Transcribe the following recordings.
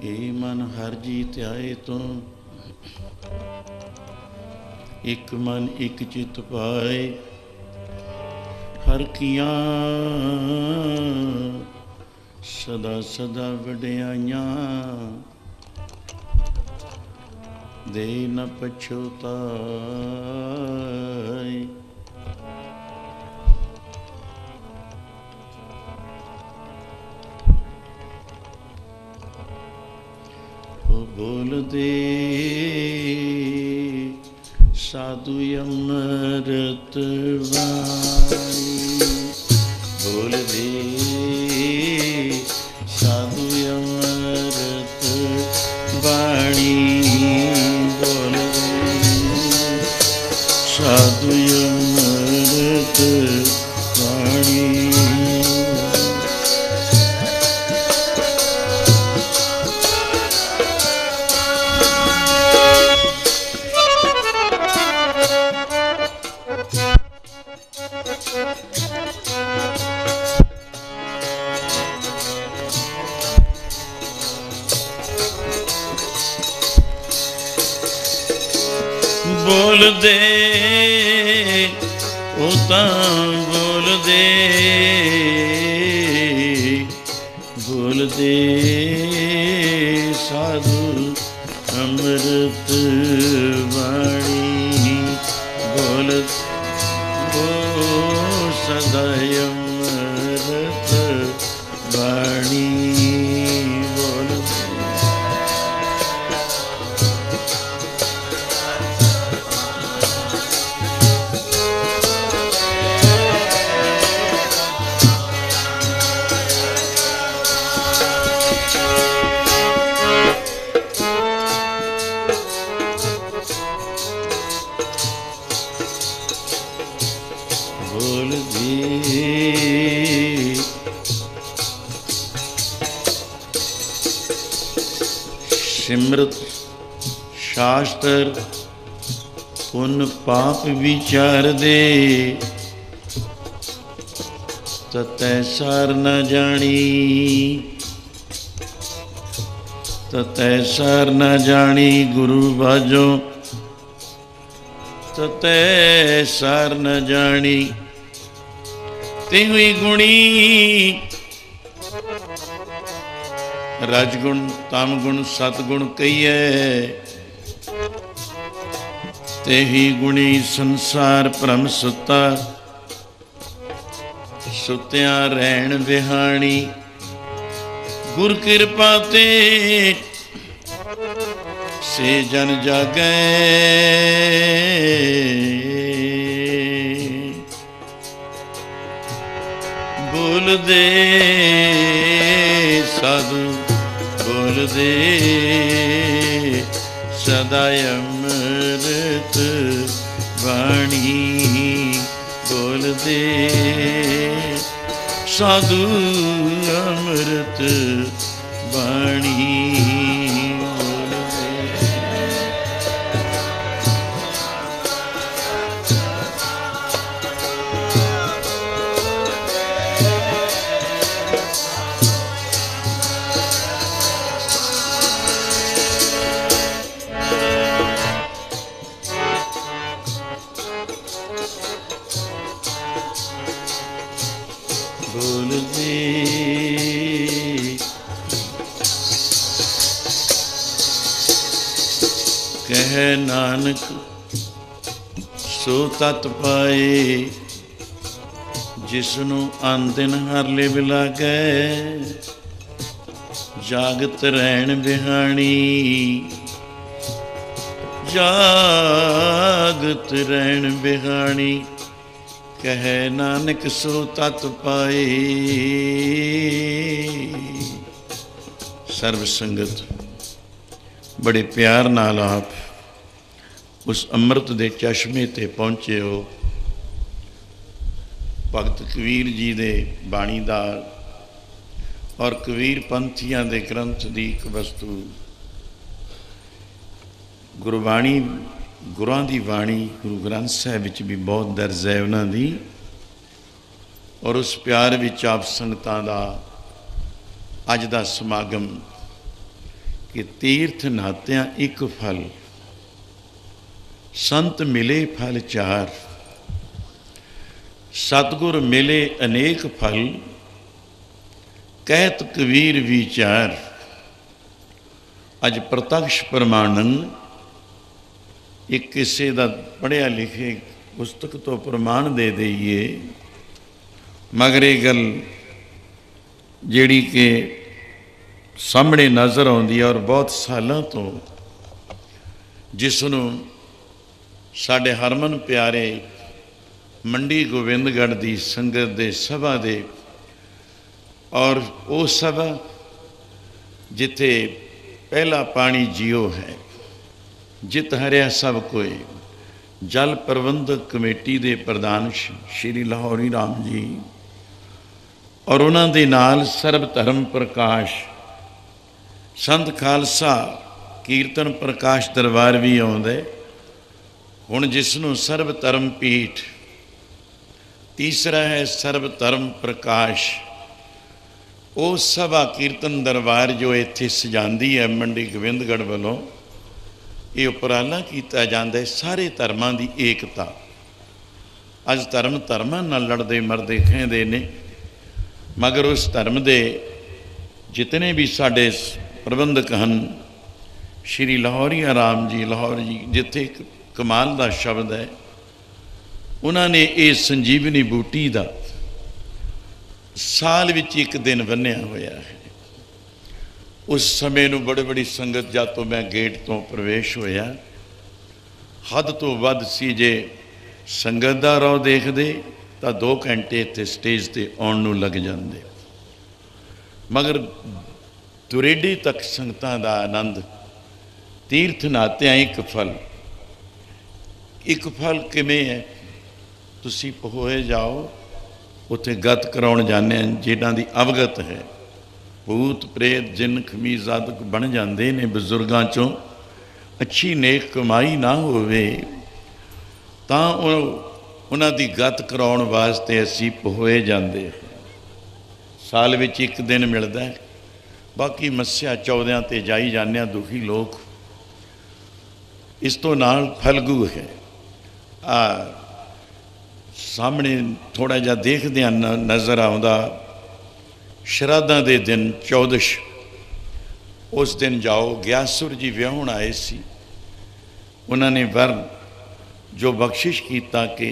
ए मन हर जी ध्याए तो एक मन एक चित पाए। हर किया सदा सदा वड्याइयां दे न पछोताए। बोल दे साधु अमृत वाणी, बोल दे साधु अमृत वाणी, बोल दे साधु अमृत वाणी। बोल दे ओ तां बोल दे, बोल दे साधु अमृत वाणी, बोल ओ सदा अमृत वाणी, बोल सिमरत शास्त्र पुन पाप विचार दे, ततै सार न जानी, ततै सार न जानी गुरु बाजो, ततै सार न जानी ते हुई गुणी। रजगुण तमगुण सतगुण कहिए, तेही गुणी संसार भ्रम सुता, सुत्या रहन बिहानी। गुर कृपा ते से जन जागै, बोल दे साधु बोल दे सदा अमृत वाणी, बोल दे साधु अमृत वाणी, बोल दे। बोल दे कह नानक सो तत पाए, जिसनों आंदिन हर लिव लागै। जागत रहन बिहानी, जागत रहन बिहानी, कह नानक सो तत पाए। सर्व संगत बड़े प्यार नाल आप उस अमृत दे चश्मे ते पहुँचे हो। भगत कबीर जी दे बाणीदार और कबीर पंथियां दे ग्रंथ दी एक वस्तु गुरबाणी, गुरां दी बाणी गुरु ग्रंथ साहिब विच भी बहुत दर्ज है उन्हां दी। और उस प्यार विच आप संगतां दा अज दा समागम कि तीर्थ नात्या एक फल, संत मिले फल चार, सतगुर मिले अनेक फल, कहत कबीर विचार। अज प्रत्यक्ष प्रमाणन एक किसी का पढ़िया लिखे पुस्तक तो प्रमाण दे दईए, मगर ये गल जिहड़ी कि सामने नज़र आउंदी है और बहुत सालों तो जिसनों साडे हरमन प्यारे मंडी गोबिंदगढ़ की संगत दे सभा दे और वो सभा जिथे पहला पानी जियो है, जित हरिया सब कोई, जल प्रबंधक कमेटी के प्रधान श्री लाहौरी राम जी और उन्होंने नाल सर्व धर्म प्रकाश संत खालसा कीर्तन प्रकाश दरबार भी आउंदा। हुण जिसनों सर्व धर्म पीठ, तीसरा है सर्व धर्म प्रकाश, वो सभा कीर्तन दरबार जो इत्थे सजांदी है मंडी गोबिंदगढ़ वालों, ये उपराला किया जाता है सारे धर्मां की एकता। अज धर्म धर्मां नाल लड़दे मरदे खेंदे ने, मगर उस धर्म दे जितने भी साडे प्रबंधक हैं, श्री लाहौरी राम जी लाहौर जी, जिथे कमाल का शब्द है, उन्होंने ये संजीवनी बूटी का साल विच एक दिन बन्निया होया है। उस समय नूं बड़ी बड़ी संगत जद तो मैं गेट तो प्रवेश होया, हद तो वध सी जे संगत दा रौ देखदे तां 2 घंटे इत्थे स्टेज ते आउण नूं लग जांदे, मगर दुरेडे तक संगतां दा आनंद। तीर्थ नात्या एक फल, एक फल किवें है, तुसी पहोए जाओ उत्थे गत कराउण जाने जिन्हां दी अवगत है, भूत प्रेत जिन खमीज आदक बन जाते ने बजुर्गों चों, अच्छी नेक कमाई ना होवे तां उन्हां दी गत कराउण वास्ते असीं पहोए जांदे। साल विच एक दिन मिलदा है, बाकी मस्या चौदह ते जाई जाने दुखी लोग। इस तो नाल फलगू है सामने थोड़ा जा देखदे नज़र आउंदा, श्राद्धां दे दिन चौदश, उस दिन जाओ ग्यासुर जी विआहण आए सी, उन्होंने वर जो बख्शिश किया कि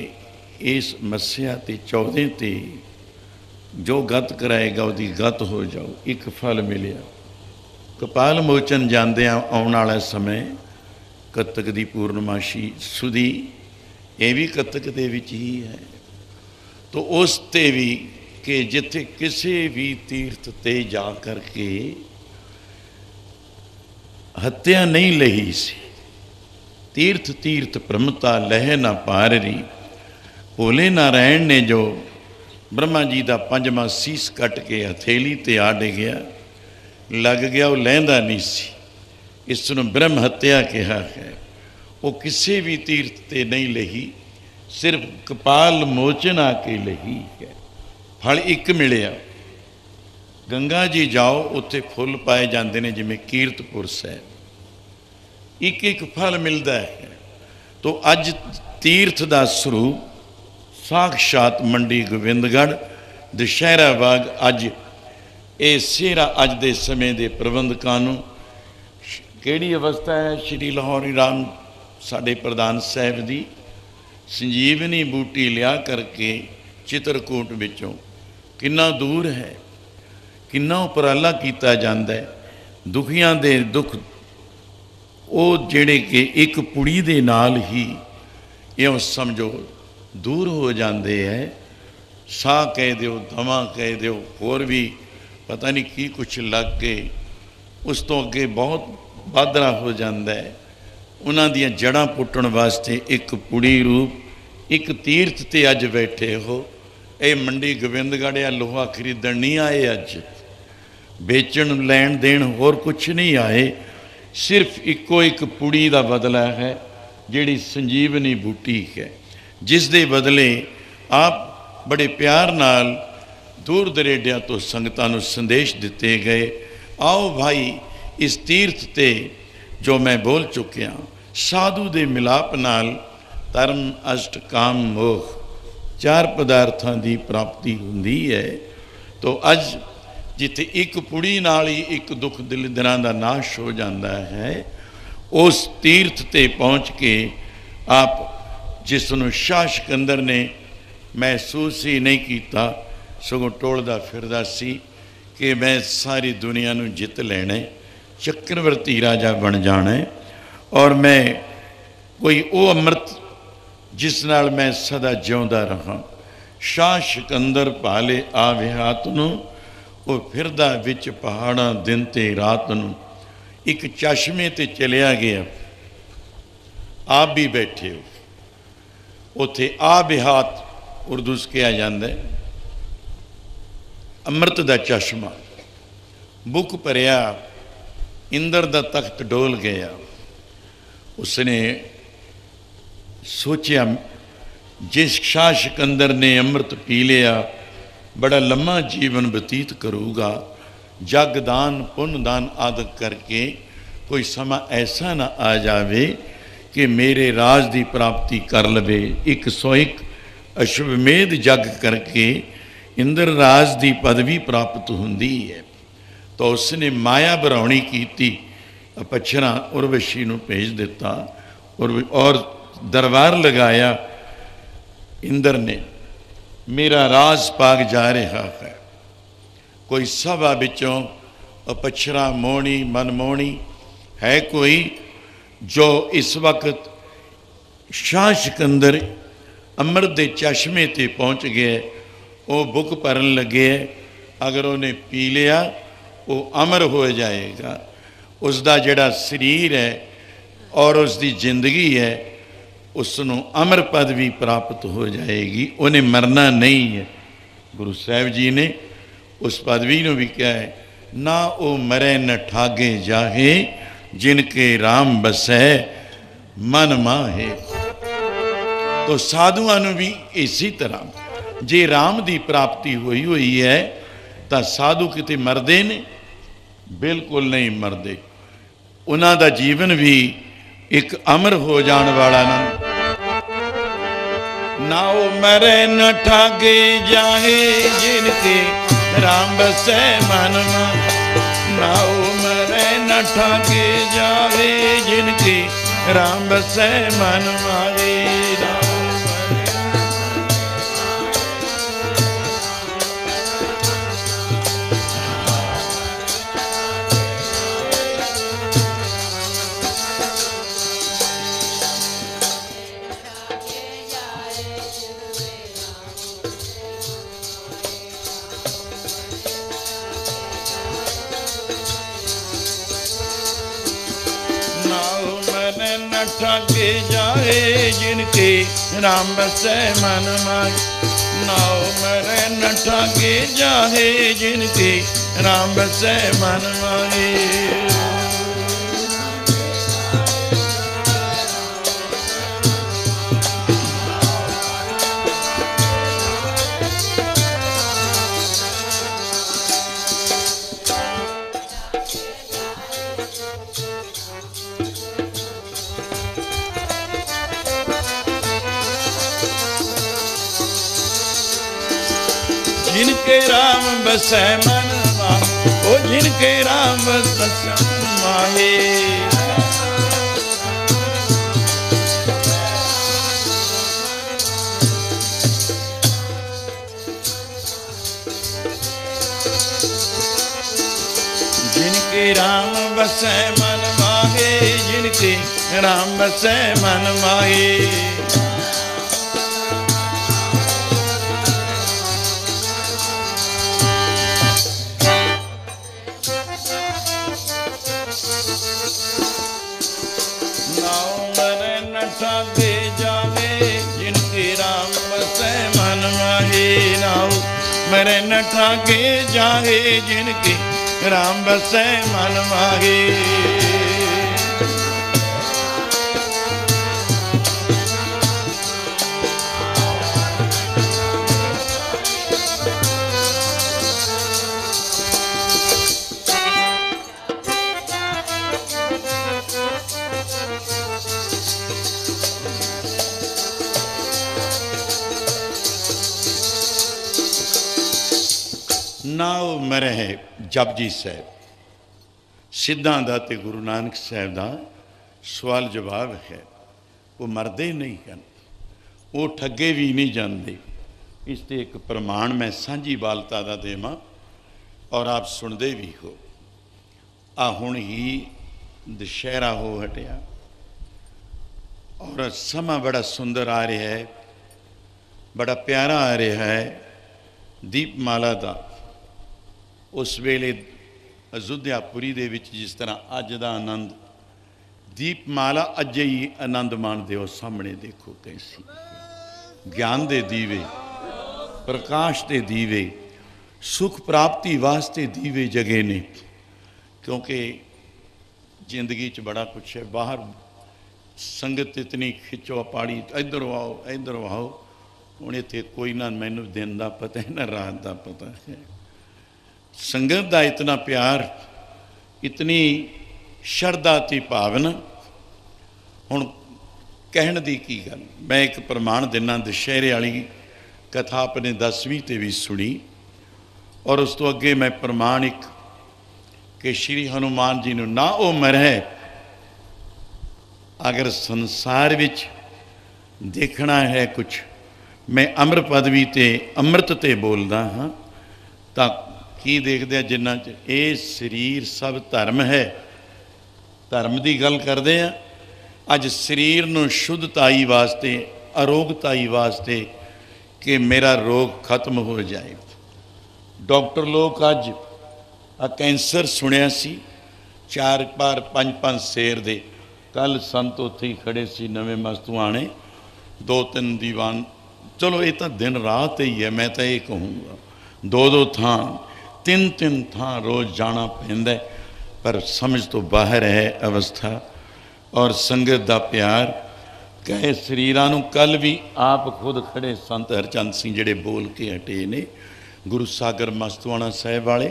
इस मस्या ते चौदह ते जो गत कराएगा उसकी गत हो जाओ, एक फल मिलिया। कपाल मोचन जाते आने वाला समय कतक की पूर्णमाशी सुधी, ये भी कतक दे विच ही है। तो उस ते भी कि जिथे किसी भी तीर्थ ते जा करके हत्या नहीं लही सी, तीर्थ तीर्थ प्रमता लह ना पाररी, भोले नारायण ने जो ब्रह्मा जी का 5वां सीस कट के हथेली ते आ डिगया, लग गया, वो लहंदा नहीं सी, इसनों ब्रह्म हत्या कहा है। वो किसी भी तीर्थ ते नहीं लही, सिर्फ कपाल मोचन आके लही है। फल एक मिलिया, गंगा जी जाओ उत्थे फुल पाए जाते हैं जिमें कीरतपुर साहिब, एक एक फल मिलता है। तो अज तीर्थ का स्वरूप साक्षात मंडी गोबिंदगढ़ दशहरा बाग, अज ये सेहरा अज के समय के प्रबंधकों नूं किहड़ी अवस्था है। श्री लाहौरी राम साडे प्रधान साहब की संजीवनी बूटी लिया करके चित्रकूट विचों कितना दूर है, कितना उपराला किया जाता है। दुखियां दे दुख वो जिहड़े कि एक पुड़ी दे नाल ही इउं समझो दूर हो जाते हैं। साह कह दो, दमा कह दो, होर भी पता नहीं की कुछ लग के उस तो अगे बहुत वाधरा हो जाता है। उन्हां दियां जड़ां पुट्टण वास्ते एक पुड़ी रूप, एक तीर्थ ते अज बैठे हो। ये मंडी गोबिंदगढ़ या लोहा खरीदण नहीं आए, अज बेचण लैण देण होर कुछ नहीं आए, सिर्फ इको एक पुड़ी का बदला है जिहड़ी संजीवनी बूटी है, जिस दे बदले आप बड़े प्यार नाल दूर दरेडिया तो संगतां नूं संदेश दिते गए, आओ भाई इस तीर्थ ते जो मैं बोल चुकिया, साधु दे मिलाप नाल धर्म अष्ट काम मोह 4 पदार्थां की प्राप्ति हुंदी है। तो अज जिथे एक पुड़ी नाल ही एक दुख दिलदरां दा नाश हो जाता है, उस तीर्थ ते पहुँच के आप जिसनों शाह सिकंदर ने महसूस ही नहीं किया, सगों टोलदा फिरदा सी कि मैं सारी दुनिया नूं जित लेना, चक्रवर्ती राजा बन जाना है, और मैं कोई वो अमृत जिस नाल मैं सदा जिउंदा रहा। शाह सिकंदर भाले आवे हाथ नूं, वो फिरदा विच पहाड़ां दिन ते रात नूं। एक चश्मे ते चलिया गया, आप भी बैठे हो उथे। आब हाथ उर्दू च कहा जाता है, अमृत दा चश्मा। बुक भरिया, इंद्र दा तख्त डोल गया। उसने सोचा जिस शाह सिकंदर ने अमृत पी लिया बड़ा लम्मा जीवन बतीत करूगा, जगदान पुण्यदान आदि करके कोई समा ऐसा ना आ जावे कि मेरे राज की प्राप्ति कर लवे। 101 अश्वमेध जग करके इंद्र राज की पदवी प्राप्त होंदी है। तो उसने माया भरावनी की, पछरा उर्वशी नूं भेज दिता और दरबार लगाया। इंद्र ने मेरा राज पाग जा रहा है। कोई सभा विचों अपछरा मोहनी मनमोहनी है कोई जो इस वक्त शाह सिकंदर अमृत के चश्मे ते पहुँच गए, वो बुक भरन लगे। अगर उन्हें पी लिया वो अमर हो जाएगा। उसका जिहड़ा शरीर है और उसकी जिंदगी है, उसनों अमर पदवी प्राप्त हो जाएगी, उन्हें मरना नहीं है। गुरु साहिब जी ने उस पदवी को भी कहा है, ना वो मरे न ठागे जाहे जिनके राम बसै मन माहे। तो साधुआं नूं भी इसी तरह जे राम की प्राप्ति हुई हुई है तो साधु किते मरदे ने? बिल्कुल नहीं मरदे। उन्हां दा जीवन भी एक अमर हो जाने वाला ना वो मरे न ठागे जाहे जिनके राम बसै मन माहे। ना वो मरे न ठागे जाहे जिनके राम बसै मन माहे। ठागे जाए जिनके राम बसै मन माहे। नाओ मरे न ठागे जाए जिनके राम बसै मन माहे। जिनके राम बसै मन माहे, ओ जिनके राम बसै माहे। जिनके राम बसै मन माहे, जिनके राम बसै मन माहे। ठागे जावे जिनके राम बसै मन माहे। नाउ मेरे न ठागे जावे जिनके राम बसै मन माहे। ना वो मरे है जपजी साहब सिद्धां दा ते गुरु नानक साहब का सवाल जवाब है। वो मरदे नहीं हैं, वो ठगे भी नहीं जाते। इस ते एक प्रमाण मैं सांझी बालता का देवां और आप सुनते भी हो। आ हुण ही दशहरा हो हटिया और समा बड़ा सुंदर आ रहा है, बड़ा प्यारा आ रहा है। दीपमाला का उस वेले अयोध्यापुरी दे विच जिस तरह अज का आनंद दीपमाला अजे ही आनंद माणदे हो। सामने देखो कैसी ज्ञान दे दीवे, प्रकाश दे दीवे, सुख प्राप्ति वास्ते दीवे जगे ने। क्योंकि जिंदगी च बड़ा कुछ है, बाहर संगत इतनी खिचो पाड़ी, इधर आओ इधर आओ। हुण इत्थे कोई ना मैनू दिन का पता है ना रात का पता है। संगत का इतना प्यार, इतनी शरधा ती भावना। हुण कहण दी की गल, मैं एक प्रमाण दिना। दशहरे वाली कथा अपने 10वीं ते भी सुनी और उस तो अगे मैं प्रमाण एक कि श्री हनुमान जी ने ना वो मरे। अगर संसार विच देखना है कुछ, मैं अमर पदवी ते अमृत ते बोलदा हाँ, तां की देखदे जिन्ना च ये शरीर सब धर्म है। धर्म की गल करते हैं। अज शरीर नूं शुद्धताई वास्ते, अरोगताई वास्ते कि मेरा रोग खत्म हो जाए। डॉक्टर लोग अज कैंसर सुनिया सी 4 बार 5 शेर दे। कल संत उत्थे ही खड़े सी नवे मस्तू आने 2-3 दीवान। चलो ये तो दिन रात ही है, मैं तो ये कहूँगा 2-2 थां 3-3 थां रोज़ जाना पैंदा, पर समझ तो बाहर है अवस्था। और संगत का प्यार कहे शरीरां नूं। कल भी आप खुद खड़े संत हरचंद सिंह जिहड़े बोल के हटे ने, गुरु सागर मस्तवाणा साहिब वाले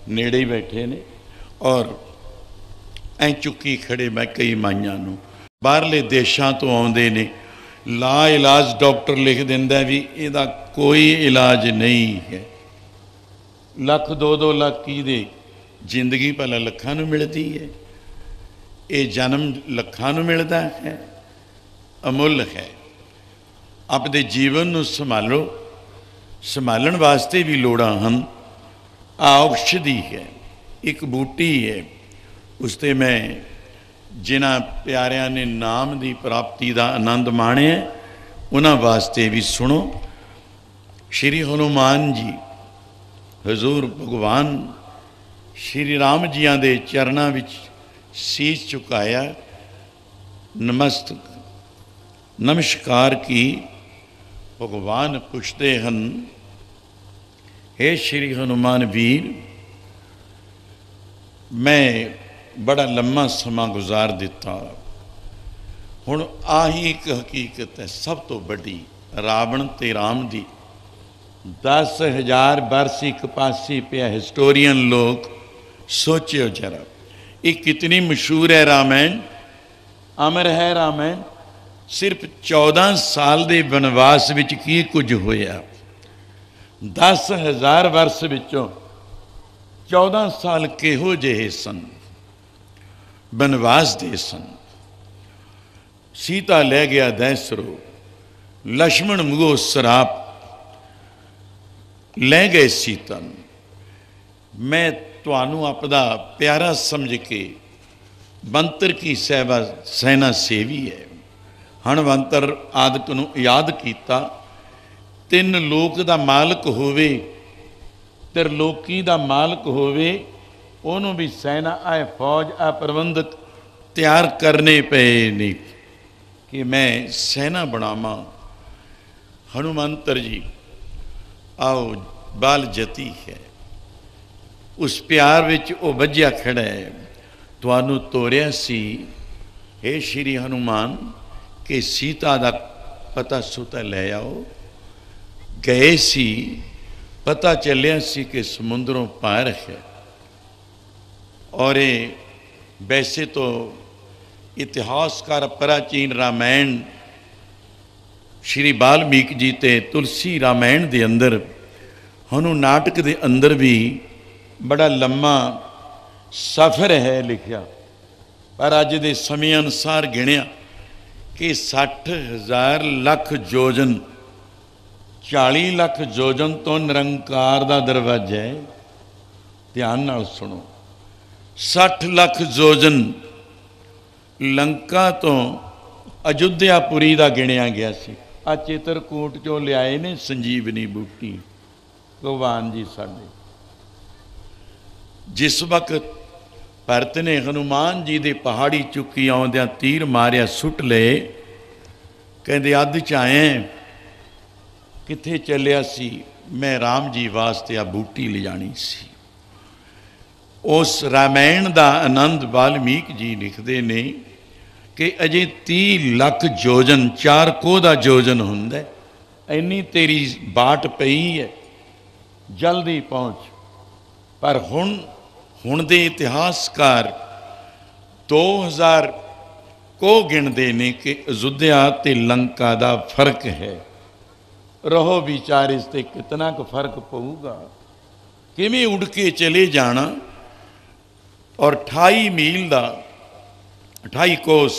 नेड़े ही बैठे ने और ऐ चुकी खड़े मैं कई माइयां नूं। बाहरले देशां तो आउंदे ने, ला इलाज डॉक्टर लिख दिंदा भी इहदा कोई इलाज नहीं है। लख 2-2 लाख की दे जिंदगी भला लखां नूं मिलती है, ये जन्म लखां नूं मिलता है, अमुल है। अपने जीवन नूं संभालो, संभालण वास्ते भी लोड़ां हन। औषधि है, एक बूटी है, उसते मैं जिन्हां प्यारियां ने नाम की प्राप्ति का आनंद माणिया उन्हां वास्ते भी सुनो। श्री हनुमान जी हजूर भगवान श्री राम जियां दे चरणां विच शीश झुकाया, नमस्कार की। भगवान पुछते हन, हे श्री हनुमान वीर, मैं बड़ा लम्मा समा गुजार दिता, हुण आही एक हकीकत है सब तो बड़ी। रावण ते राम दी 10,000 वर्ष एक पासी पिया। हिस्टोरियन लोग सोचियो जरा, ये कितनी मशहूर है रामायण, अमर है रामायण। सिर्फ 14 साल के वनवास विच की कुछ होया। 10,000 वर्ष विचों 14 साल किहो जिहे सन, वनवास दे सन। सीता ले गया दैसरो, लक्ष्मण मुगो सराप ले गए सीता। मैं तुहानू अपना प्यारा समझ के बंतर की सेना सेवी है हणवंतर आदि नूं याद किया। 3 लोक दा मालक होवे, त्रिलोकी दा मालक होवे, उन्होंने भी सेना आ फौज आ प्रबंधक तैयार करने पे नहीं कि मैं सेना बनावा। हनुमंतर जी आओ बाल जती है, उस प्यार विच वो वज्या खड़ा है। तुहानू तोरिया सी हे श्री हनुमान कि सीता दा पता सुता ले आओ। गए सी, पता चलिया सी कि समुद्रों पार है। और ये वैसे तो इतिहासकार प्राचीन रामायण श्री वाल्मीकि जी ते तुलसी रामायण के अंदर ਹੁਣ ਉਹ ਨਾਟਕ ਦੇ ਅੰਦਰ ਵੀ बड़ा लम्मा सफ़र है लिखा, पर अज दे समय अनुसार गिणिया कि 60,000 लख जोजन 40 लख जोजन तो निरंकार दा दरवाजा है। ध्यान नाल सुनो, 60 लख जोजन लंका तो अयोध्यापुरी का गिणिया गया सी। आ चित्रकूट चो लियाए ने संजीवनी बूटी भगवान जी साडे। जिस वक्त भरत ने हनुमान जी दे पहाड़ी चुकी आउंदियां तीर मारिया सुट ले, कहंदे अध च आए कित्थे चलिया सी, मैं राम जी वास्ते आ बूटी ले जानी सी। उस रामायण दा आनंद वाल्मीकि जी लिखते ने कि अजे 30 लख जोजन 4 कोह दा जोजन हुंदा, इन्नी तेरी बाट पई है, जल्दी पहुँच। पर हुण दे इतिहासकार 2000 को गिणदे ने कि अयोध्या ते लंका दा फर्क है। रहो विचार इस ते कितना क फर्क पऊगा, किवें उड़ के चले जाना। और 28 मील दा 28 कोस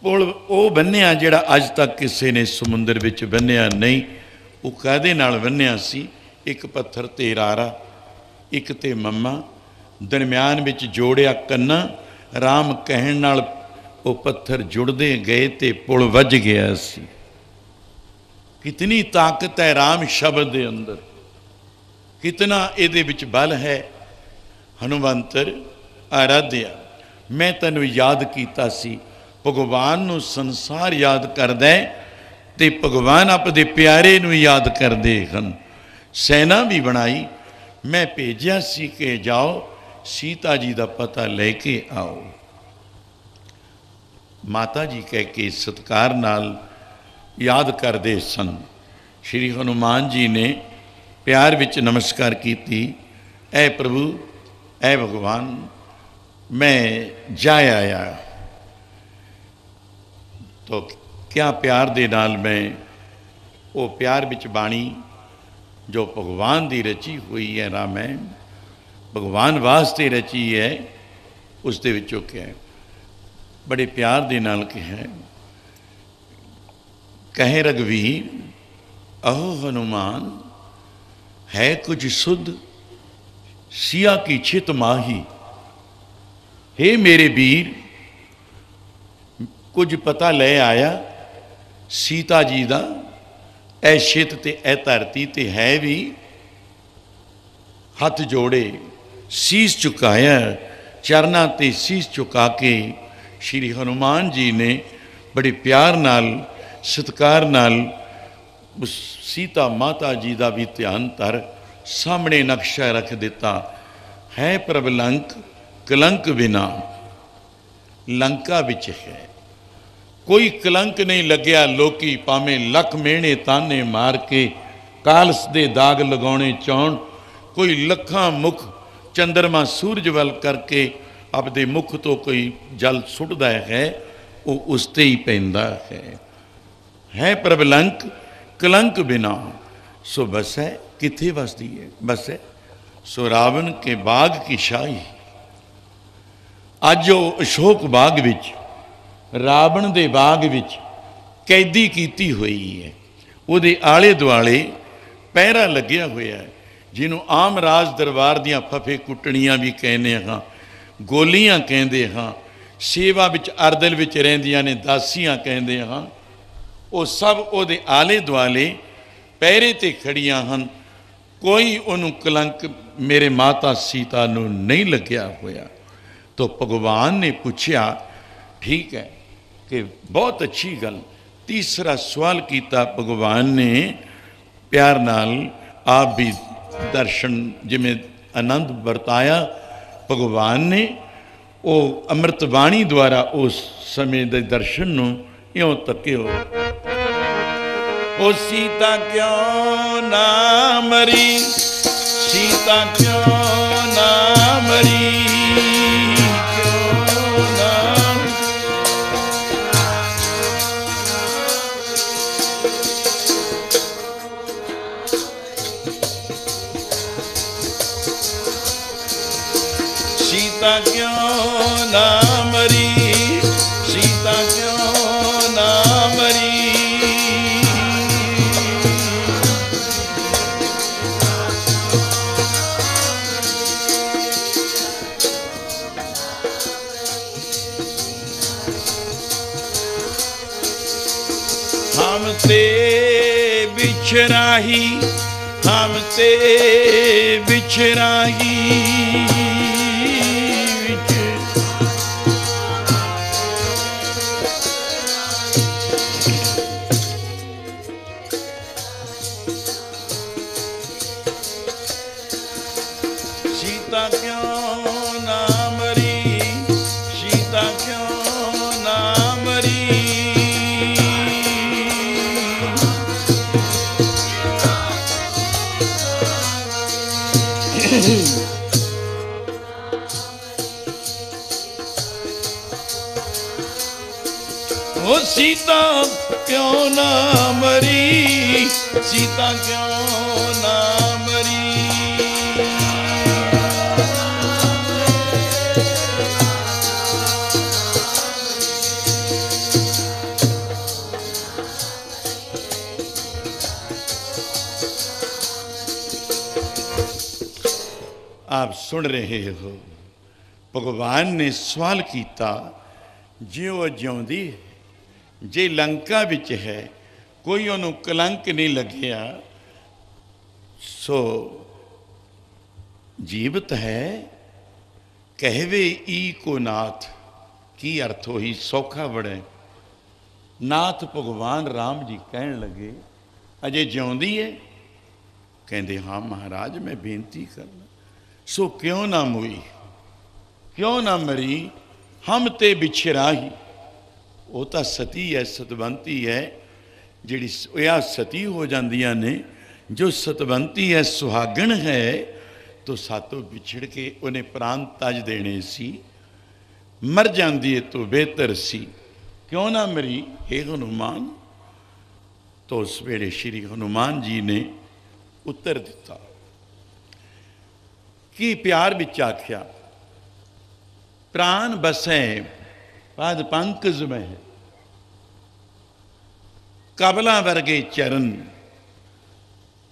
पुल वो बन्निया जिहड़ा अज तक किसी ने समुंदर विच बन्निया नहीं। वो काहदे नाल बन्निया सी, एक पत्थर ते रारा, एक ते मम्मा, दरम्यान विच जोड़िया कन्ना। राम कहण नाल वो पत्थर जुड़ते गए ते पुल वज गया सी। कितनी ताकत है राम शब्द के अंदर, कितना इहदे विच बल है। हनुमंतर आराध्या, मैं तैनूं याद कीता सी, भगवान नूं संसार याद करदा है ते भगवान अपने प्यारे नूं याद करदे हन। सैना भी बनाई, मैं भेजिया सी कि जाओ सीता जी का पता लेके आओ। माता जी कह के सत्कार नाल याद करते सन। श्री हनुमान जी ने प्यार विच नमस्कार की, ऐ प्रभु ऐ भगवान मैं जा आया। तो क्या प्यार दे नाल मैं वो प्यार विच बाणी जो भगवान की रची हुई है, रामायण भगवान वास्ते रची है, उस दे विचों क्या है बड़े प्यार दे नाल कहा, कहे रघुवीर अहो हनुमान है कुछ सुध सिया की छित माही। हे मेरे वीर कुछ पता ले आया सीता जी का, ऐ छित ते ऐ धरती ते है भी। हथ जोड़े शीस झुकाया, चरना ते शीस झुका के श्री हनुमान जी ने बड़े प्यार नाल सत्कार नाल उस सीता माता जी का भी ध्यान तर सामने नक्शा रख दिता है। प्रभलंक कलंक बिना लंका विच है, कोई कलंक नहीं लग्या। लोकी भावें लख मेहने ताने मार के कालस दे दाग लगाने चाहण, कोई लखां मुख चंद्रमा सूरज वल करके अपने मुख तो कोई जल सुटदा है, वो उसते ही पैंदा है। प्रभलंक कलंक बिना सो बस है, किथे बसदी है बस है सो रावण के बाग की शाही। अज वो अशोक बाग विच रावण दे बाग विच कैदी कीती हुई है, उहदे आले दुआले पहरा लग्या होया है, जिन्हों आम राज दरबार दियां फफे कुटणियां भी कहने हाँ, गोलियां कहते हाँ, सेवा विच अरदल विच रहिंदियां ने दासियां कहते हाँ। वो सब उहदे आले दुआले पहरे ते खड़ियां हन, कोई उन्होंने कलंक मेरे माता सीता नूं नहीं लग्या होया। तो भगवान ने पूछया ठीक है कि बहुत अच्छी गल। तीसरा सवाल किया भगवान ने प्यार नाल, आप भी दर्शन जिमें आनंद बरताया भगवान ने, वो अमृतवाणी द्वारा उस समय के दर्शन नूं इउं तक्यो। ओ सीता क्यों ना मरी, सीता क्यों ना मरी, क्यों ना क्यों ना मरी, सीता क्यों ना मरी। हम ते बिछराही, हम ते बिछराही। सीता क्यों ना मरी, सीता क्यों ना मरी। ओ सीता क्यों ना मरी, सीता क्यों ना मरी। आप सुन रहे हो, भगवान ने सवाल किया, जियो जिਉਂਦੀ जे लंका विच है, कोई उन्होंने कलंक नहीं लग्या, सो जीवत है। कहवे ई को नाथ, की अर्थ हो ही सौखा बड़े। नाथ भगवान राम जी कहन लगे, अजे जिਉਂਦੀ है? कहते हाँ महाराज, मैं बेनती करना। सो क्यों ना मोई, क्यों ना मरी, हम ते बिछराही। वो तो सती है, सतवंती है, जिहड़ी या सती हो जांदियां ने। जो सतवंती है, सुहागण है, तो सातों बिछड़ के उन्हें प्राण तज देने सी। मर जाती है तो बेहतर सी, क्यों ना मरी हे हनुमान। तो उस वेले श्री हनुमान जी ने उत्तर दिता कि प्यार विच आख्या, प्राण बसै पाद पंकज में, कबला वर्गे चरण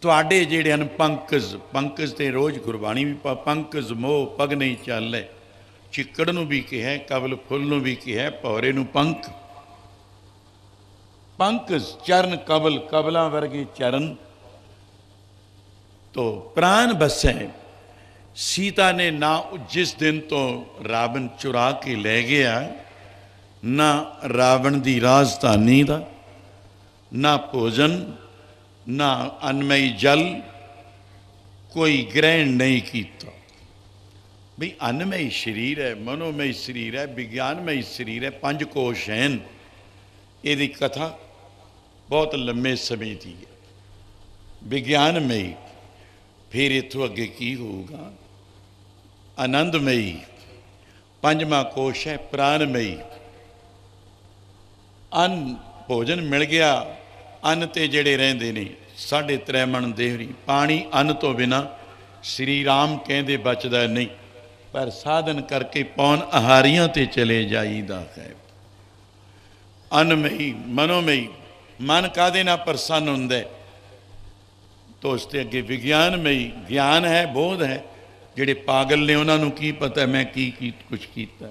तुहाडे जिहड़े हन पंकज। पंकज ते रोज़ गुरबाणी भी पंकज मोह पग नहीं चालै। चिक्कड़ नूं भी कहा, कबल फुल नूं भी कहा, भौरे नूं पंक। पंकज चरण कबल, कबला वर्गे चरण। तो प्राण बसै। सीता ने ना जिस दिन तो रावण चुरा के ले गया, ना रावण की राजधानी का, ना भोजन, ना अन्नमयी जल, कोई ग्रहण नहीं किया। भी अन्नमयी शरीर है, मनोमयी शरीर है, विज्ञानमयी शरीर है, 5 कोश हैं। यदी कथा बहुत लंबे समय की है। विज्ञानमयी, फिर इतों अगे की होगा, आनंदमयी, 5वां कोश है प्राणमयी। अन्न भोजन मिल गया, अन्न ते जड़े रहंदे ने 3.5 मन देहरी। पानी अन्न तो बिना श्री राम कहते बचदा नहीं, पर साधन करके पौन आहारियां ते चले जाईदा है। अन्नमयी, मनोमयी, मन कादे ना प्रसन्न हुंदा है, तो उसके अगे विज्ञानमयी, ज्ञान है, बोध है। जिहड़े पागल ने उन्होंने की पता मैं की कुछ किया।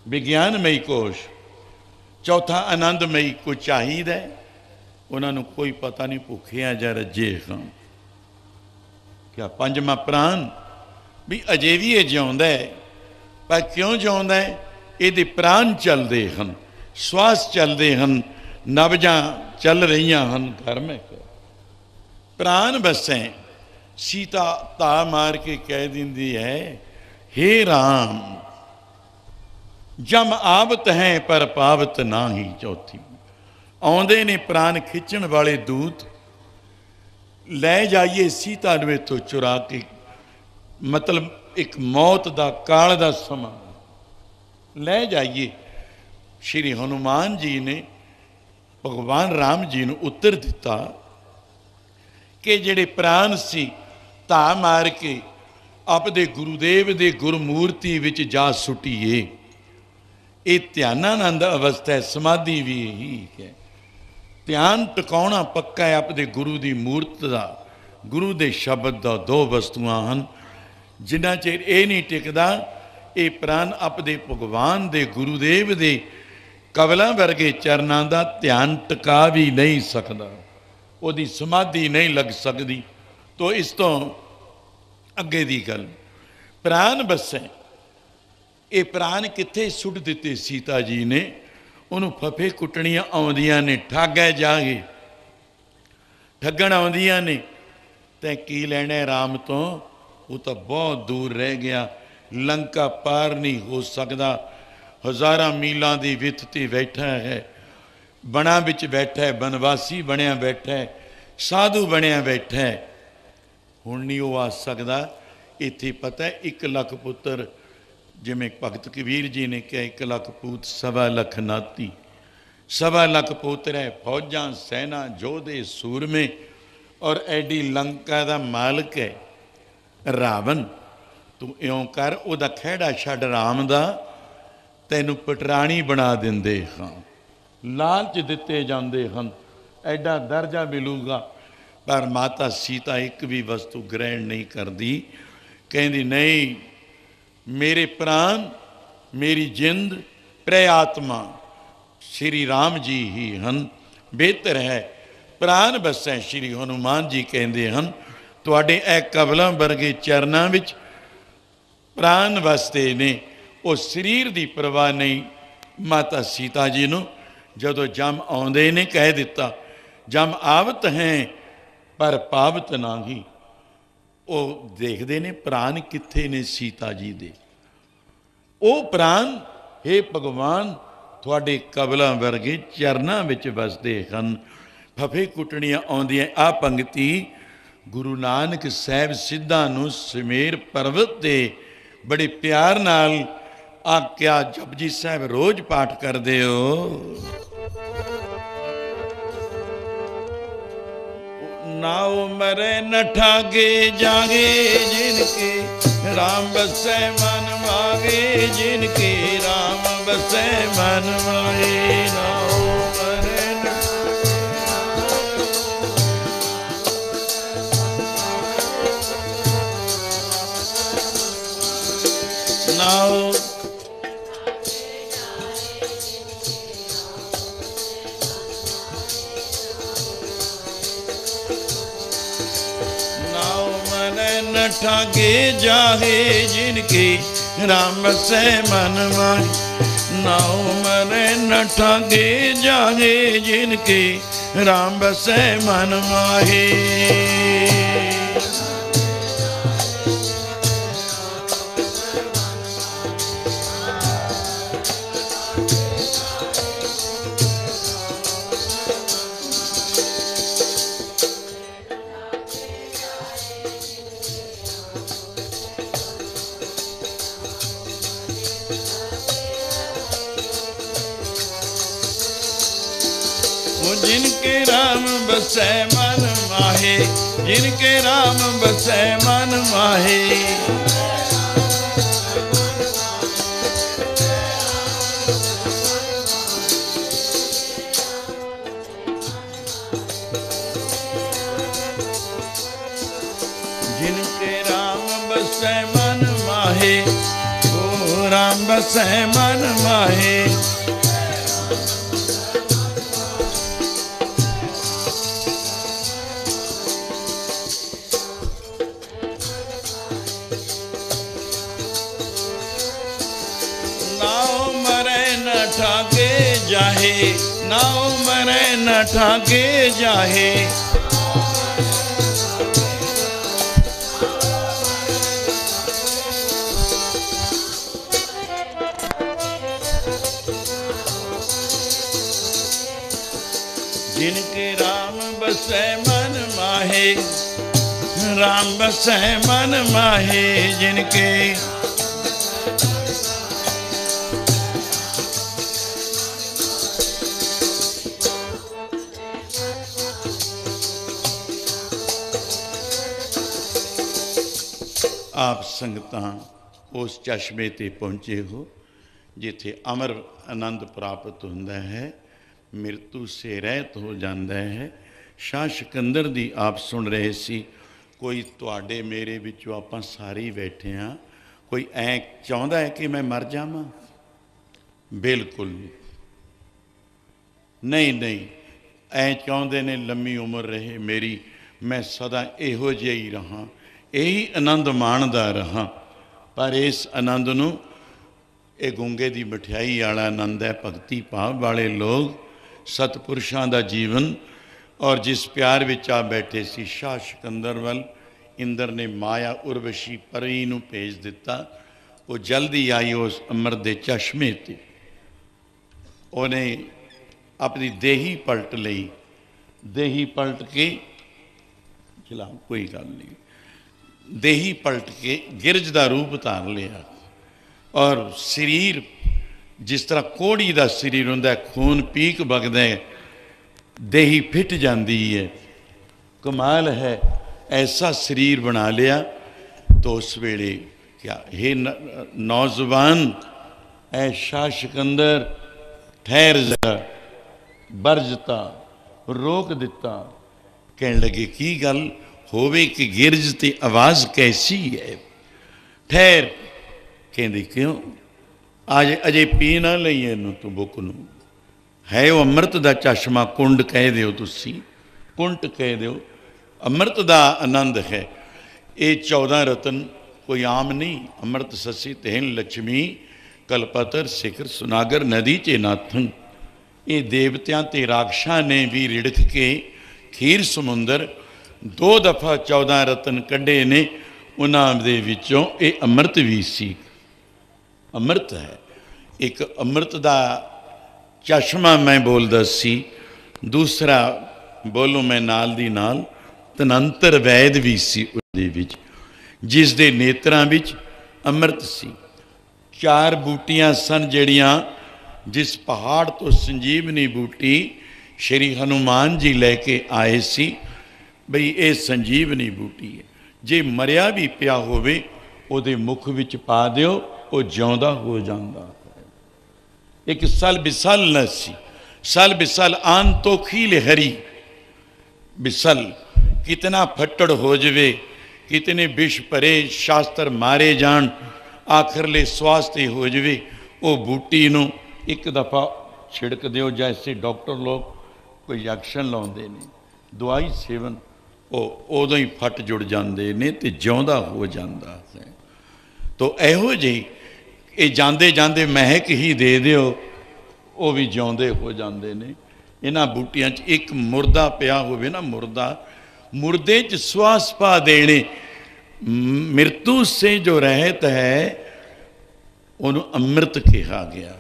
विज्ञानमयी कोश। चौथा आनंदमयी, कोई चाहिदा है, उन्होंने कोई पता नहीं भुखे आ जा रजे खां। क्या 5वां प्राण भी अजे भी ये जिउंदा है, पर क्यों जिउंदा है? ये प्राण चलते हैं, श्वास चलते हैं, नब्जां चल रही हैं घर में। प्राण बसें। सीता ता मार के कह दी है, हे राम जम आवत हैं पर पावत ना ही। चौथी आउंदे ने प्राण खिंचण वाले दूत, लै जाइए सीता नूं इथों चुरा के। मतलब एक मौत का काल का समा, लै जाइए। श्री हनुमान जी ने भगवान राम जी नूं उत्तर दिता कि जिहड़े प्राण सी धा मार के ਆਪਦੇ ਗੁਰੂਦੇਵ ਦੇ ਗੁਰਮੂਰਤੀ ਵਿੱਚ ਜਾ ਸੁਟੀਏ। ਇਹ ਧਿਆਨਾਨੰਦ ਅਵਸਥਾ ਹੈ, ਸਮਾਧੀ ਵੀ ਇਹੀ ਹੈ। ਧਿਆਨ ਟਿਕਾਉਣਾ ਪੱਕਾ ਹੈ ਆਪਦੇ ਗੁਰੂ ਦੀ ਮੂਰਤ ਦਾ, ਗੁਰੂ ਦੇ ਸ਼ਬਦ ਦਾ। ਦੋ ਵਸਤੂਆਂ ਹਨ, ਜਿੰਨਾ ਚਿਰ ਇਹ ਨਹੀਂ ਟਿਕਦਾ, ਇਹ ਪ੍ਰਾਨ ਆਪਦੇ ਭਗਵਾਨ ਦੇ ਗੁਰੂਦੇਵ ਦੇ ਕਵਲਾਂ ਵਰਗੇ ਚਰਨਾਂ ਦਾ ਧਿਆਨ ਟਿਕਾ ਵੀ ਨਹੀਂ ਸਕਦਾ, ਉਹਦੀ ਸਮਾਧੀ ਨਹੀਂ ਲੱਗ ਸਕਦੀ। ਤੋ ਇਸ ਤੋਂ ਅੱਗੇ ਦੀ ਗੱਲ, ਪ੍ਰਾਨ ਬਸੈ। ਇਹ ਪ੍ਰਾਨ ਕਿੱਥੇ ਸੁੱਟ ਦਿੱਤੇ ਸੀਤਾ ਜੀ ਨੇ? ਉਹਨੂੰ ਫਫੇ ਕੁੱਟਣੀਆਂ ਆਉਂਦੀਆਂ ਨੇ, ਠਾਗੈ ਜਾਗੇ, ਠੱਗਣ ਆਉਂਦੀਆਂ ਨੇ। ਤੈਂ ਕੀ ਲੈਣਾ ਰਾਮ ਤੋਂ? ਉਹ ਤਾਂ ਬਹੁਤ ਦੂਰ ਰਹਿ ਗਿਆ, ਲੰਕਾ ਪਾਰ ਨਹੀਂ ਹੋ ਸਕਦਾ, ਹਜ਼ਾਰਾਂ ਮੀਲਾਂ ਦੀ ਵਿੱਥ 'ਤੇ ਬੈਠਾ ਹੈ, ਬਣਾ ਵਿੱਚ ਬੈਠਾ ਹੈ, ਬਨਵਾਸੀ ਬਣਿਆ ਬੈਠਾ ਹੈ, ਸਾਧੂ ਬਣਿਆ ਬੈਠਾ ਹੈ, ਹੁਣ ਨਹੀਂ ਉਹ ਆ ਸਕਦਾ। ਇੱਥੇ ਪਤਾ 1 ਲੱਖ ਪੁੱਤਰ, ਜਿਵੇਂ ਭਗਤ ਕਬੀਰ ਜੀ ਨੇ ਕਿਹਾ, 1 ਲੱਖ ਪੂਤ 1.25 ਲੱਖ ਨਾਤੀ। 1.25 ਲੱਖ ਪੁੱਤਰ ਹੈ, ਫੌਜਾਂ, ਸੈਨਾ, ਯੋਧੇ, ਸੂਰਮੇ, ਔਰ ਐਡੀ ਲੰਕਾ ਦਾ ਮਾਲਕ ਹੈ ਰਾਵਣ। ਤੂੰ ਇਉਂ ਕਰ, ਉਹਦਾ ਖਹਿੜਾ ਛੱਡ ਰਾਮ ਦਾ, ਤੈਨੂੰ ਪਟਰਾਣੀ ਬਣਾ ਦਿੰਦੇ ਹਾਂ, ਲਾਲਚ ਦਿੱਤੇ ਜਾਂਦੇ ਹਨ, ਐਡਾ ਦਰਜਾ ਮਿਲੂਗਾ। ਪਰ ਮਾਤਾ ਸੀਤਾ ਇੱਕ ਵੀ ਵਸਤੂ ਗ੍ਰਹਿਣ ਨਹੀਂ ਕਰਦੀ, ਕਹਿੰਦੀ ਨਹੀਂ, ਮੇਰੇ ਪ੍ਰਾਨ, ਮੇਰੀ ਜਿੰਦ, ਪ੍ਰੇ ਆਤਮਾ ਸ਼੍ਰੀ ਰਾਮ ਜੀ ਹੀ ਹਨ, ਬਿਹਤਰ ਹੈ ਪ੍ਰਾਨ ਬਸੈ। ਸ਼੍ਰੀ ਹਨੂਮਾਨ ਜੀ ਕਹਿੰਦੇ ਹਨ, ਤੁਹਾਡੇ ਇਹ ਕਵਲਾਂ ਵਰਗੇ ਚਰਨਾਂ ਵਿੱਚ ਪ੍ਰਾਨ ਵਸਦੇ ਨੇ। ਉਹ ਸਰੀਰ ਦੀ ਪਰਵਾਹ ਨਹੀਂ ਮਾਤਾ ਸੀਤਾ ਜੀ ਨੂੰ। ਜਦੋਂ ਜਮ ਆਉਂਦੇ ਨੇ ਕਹਿ ਦਿੱਤਾ, ਜਮ ਆਵਤ ਹੈ ਪਰ ਪਾਵਤ ਨਾਹੀ। ਉਹ ਦੇਖਦੇ ਨੇ ਪ੍ਰਾਨ ਕਿੱਥੇ ਨੇ ਸੀਤਾ ਜੀ ਦੇ। ਉਹ ਪ੍ਰਾਨ, ਹੇ ਭਗਵਾਨ, ਤੁਹਾਡੇ ਕਵਲਾਂ ਵਰਗੇ ਚਰਨਾਂ ਵਿੱਚ ਵਸਦੇ ਹਨ, ਫਫੇ ਕੁੱਟਣੀਆਂ ਆਉਂਦੀਆਂ। ਆ ਪੰਗਤੀ ਗੁਰੂ ਨਾਨਕ ਸਾਹਿਬ ਸਿੱਧਾਂ ਨੂੰ ਸਮੇਰ ਪਰਬਤ 'ਤੇ ਬੜੇ ਪਿਆਰ ਨਾਲ ਆਖਿਆ। ਜਪਜੀ ਸਾਹਿਬ ਰੋਜ਼ ਪਾਠ ਕਰਦੇ ਹੋ। ਨਾਉ ਮਰੇ ਨ ਠਾਗੇ ਜਾਗੇ, ਜਿਨਕੇ ਰਾਮ ਬਸੈ ਮਨ ਮਾਗੇ, ਜਿਨਕੇ ਰਾਮ ਬਸੈ ਮਨ ਮਾਏ। ਨਾਉ ਮਰੇ ਨ ਨਾਉ न ठागे जाहे, जिनके राम बसै मन माहे। नाउ मरे न ठागे जाहे, जिनके राम बसै मन माहे। जिनके राम बसै मन माहे, जिनके राम बसै मन माहे। जिनके राम बसै मन माहे, ओ राम बसै मन माहे। ठागे जाहे, नाउ मरे न ठागे जाहे। जिनके राम बसै मन माहे, राम बसै मन माहे। जिनके आप संगतां उस चश्मे ते पहुँचे हो जिथे अमर आनंद प्राप्त होंदा है, मृत्यु से रहत हो जाता है। शाह सिकंदर दी आप सुन रहे सी। कोई तुहाडे मेरे विचों आपां सारे ही बैठे हाँ, कोई ऐ चाहुंदा है कि मैं मर जावां? बिल्कुल नहीं, नहीं ऐ चाहुंदे ने लम्मी उम्र रहे मेरी, मैं सदा इहो जिहा ही रहां, यही आनंद माणदा रहां। पर इस आनंद नूं ये गूंगे दी मठियाई वाला आनंद है। भगती भाव वाले लोग, सतपुरुषां दा जीवन, और जिस प्यार विच आ बैठे सी शाह सिकंदर वल इंद्र ने माया उर्वशी परी नूं भेज दिता। वो जल्दी आई उस अमृत दे चश्मे ते, उन्हें अपनी देही पलट लई। देही पलट के चला कोई गल नहीं, देही पलट के गिरज का रूप धार लिया और शरीर जिस तरह कोड़ी का शरीर होंदा, खून पीक वगदा है, देही फिट जाती है। कमाल है, ऐसा शरीर बना लिया। तो उस वेले क्या हे नौजवान, ऐ शाह सिकंदर ठहर जा, बरजता रोक दिता। कहने लगे की गल होवे कि गिरज ते आवाज़ कैसी है? ठहर, कहते क्यों आज अजे पी ना लईए इनू तू बुक नू, है वो अमृत का चश्मा, कुंड कह दो तुसी, कुंट कह दो, अमृत का आनंद है। ये 14 रतन कोई आम नहीं। अमृत ससी तेन लक्ष्मी कलपतर सिखर सुनागर नदी चे नाथन। ये देवत्यां ते राक्षां ने भी रिड़क के खीर समुंदर 2 दफा 14 रतन कढ़े ने, उन्हां दे विचों ये अमृत भी सी। अमृत है एक, अमृत का चश्मा मैं बोलदा सी। दूसरा बोलो मैं नाल दी नाल तनंतर वैद भी सी उहदे विच, जिस दे नेत्रां विच अमृत सी। 4 बूटियां सन जड़ियां, जिस पहाड़ तो संजीवनी बूटी श्री हनुमान जी लैके आए सी, बई ये संजीवनी बूटी है, जे मरिया भी पिया होवे उहदे मुख विच पा दिओ, वो जिउंदा हो जांदा है। एक सल बिसल न सी, सल बिसल आन तो खील हरी। बिसल कितना फट्टड़ हो जावे, कितने विष भरे शास्त्र मारे जान, आखिरले स्वास्थ्य हो जावे, वो बूटी नूं एक दफ़ा छिड़क दिओ, जैसे डॉक्टर लोग कोई इंजैक्शन लाउंदे ने, दवाई सेवन, वो उदों ही फट जुड़ जाते ने ते जिउंदा हो जाता है। तो इहो जी ये जाते जाते महक ही दे दिओ, वो भी जिउंदे हो जाते ने। इन्हां बूटियां च एक मुर्दा पिया होवे ना, मुर्दा, मुर्दे च श्वास पा देने। मृत्यु से जो रहत है उन्होंने अमृत कहा गया।